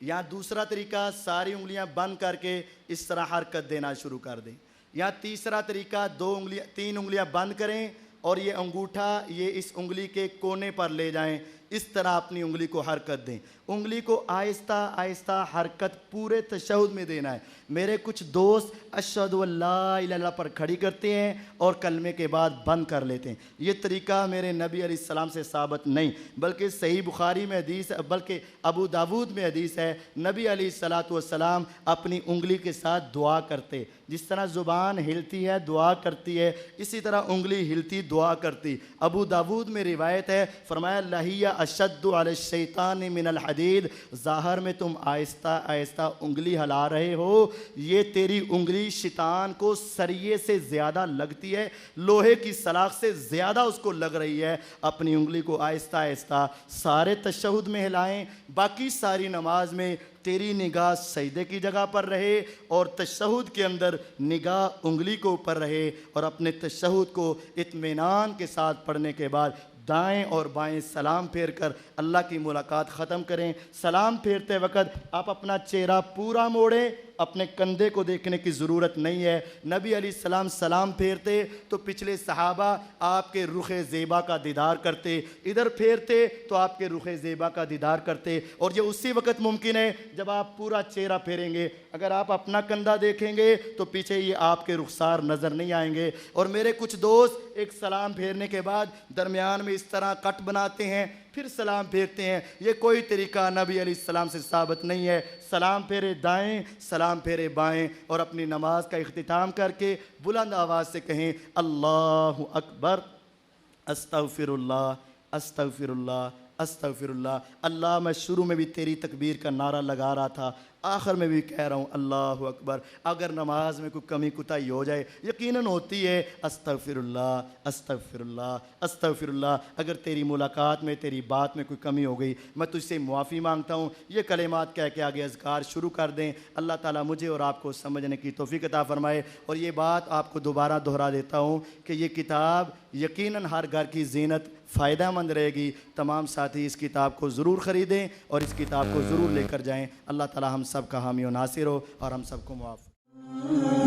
یا دوسرا طریقہ ساری انگلیاں بند کر کے اس طرح حرکت دینا شروع کر دیں. یا تیسرا طریقہ 3 انگلیاں بند کریں اور یہ انگوٹھا یہ اس انگلی کے کونے پر لے جائیں. اس طرح اپنی انگلی کو حرکت دیں. انگلی کو آہستہ آہستہ حرکت پورے تشہد میں دینا ہے. میرے کچھ دوست اشہد ان لا الہ الا اللہ پر کھڑی کرتے ہیں اور کلمے کے بعد بند کر لیتے ہیں. یہ طریقہ میرے نبی علیہ السلام سے ثابت نہیں، بلکہ صحیح بخاری میں حدیث، بلکہ ابو داود میں حدیث ہے، نبی علیہ الصلاۃ والسلام اپنی انگلی کے ساتھ دعا کرتے. جس طرح زبان ہلتی ہے دعا کرتی ہے، اسی طرح انگلی ہلتی دعا کرتی. ابو داود میں روایت ہے، فرمایا لہیہ اشد علی الشیطان من الحدید، ظاہر میں تم آہستہ آہستہ انگلی ہلا رہے ہو، یہ تیری انگلی شیطان کو سریے سے زیادہ لگتی ہے، لوہے کی سلاخ سے زیادہ اس کو لگ رہی ہے. اپنی انگلی کو آہستہ آہستہ سارے تشہد میں ہلائیں. باقی ساری نماز میں تیری نگاہ سجدے کی جگہ پر رہے اور تشہد کے اندر نگاہ انگلی کو اوپر رہے، اور اپنے تشہد کو اطمینان کے ساتھ پڑھنے کے بعد دائیں اور بائیں سلام پھیر کر اللہ کی ملاقات ختم کریں. سلام پھیرتے وقت آپ اپنا چہرہ پورا موڑیں، اپنے کندھے کو دیکھنے کی ضرورت نہیں ہے. نبی علیہ السلام سلام پھیرتے تو پچھلے صحابہ آپ کے رخ زیبا کا دیدار کرتے، ادھر پھیرتے تو آپ کے رخ زیبا کا دیدار کرتے. اور یہ اسی وقت ممکن ہے جب آپ پورا چہرہ پھیریں گے. اگر آپ اپنا کندھا دیکھیں گے تو پیچھے یہ آپ کے رخسار نظر نہیں آئیں گے. اور میرے کچھ دوست ایک سلام پھیرنے کے بعد درمیان میں اس طرح کٹ بناتے ہیں، پھر سلام پھیرتے ہیں. یہ کوئی طریقہ نبی علیہ السلام سے ثابت نہیں ہے. سلام پھیرے دائیں، سلام پھیرے بائیں، اور اپنی نماز کا اختتام کر کے بلند آواز سے کہیں اللہ اکبر، استغفر اللہ، استغفر اللہ، استغفر اللہ. اللہ میں شروع میں بھی تیری تکبیر کا نعرہ لگا رہا تھا، آخر میں بھی کہہ رہا ہوں اللہ اکبر. اگر نماز میں کوئی کمی کوتاہی ہو جائے یقیناً ہوتی ہے، استغفر اللہ، استغفر اللہ، استغفر اللہ. اگر تیری ملاقات میں تیری بات میں کوئی کمی ہو گئی میں تجھ سے معافی مانگتا ہوں. یہ کلمات کہہ کے آگے اذکار شروع کر دیں. اللہ تعالیٰ مجھے اور آپ کو سمجھنے کی توفیق عطا فرمائے. اور یہ بات آپ کو دوبارہ دہرا دیتا ہوں کہ یہ کتاب یقیناً ہر گھر کی زینت فائدہ مند رہے گی. تمام ساتھی اس کتاب کو ضرور خریدیں اور اس کتاب کو ضرور لے کر جائیں. اللہ تعالیٰ ہم سب کا حامی و ناصر ہو اور ہم سب کو معاف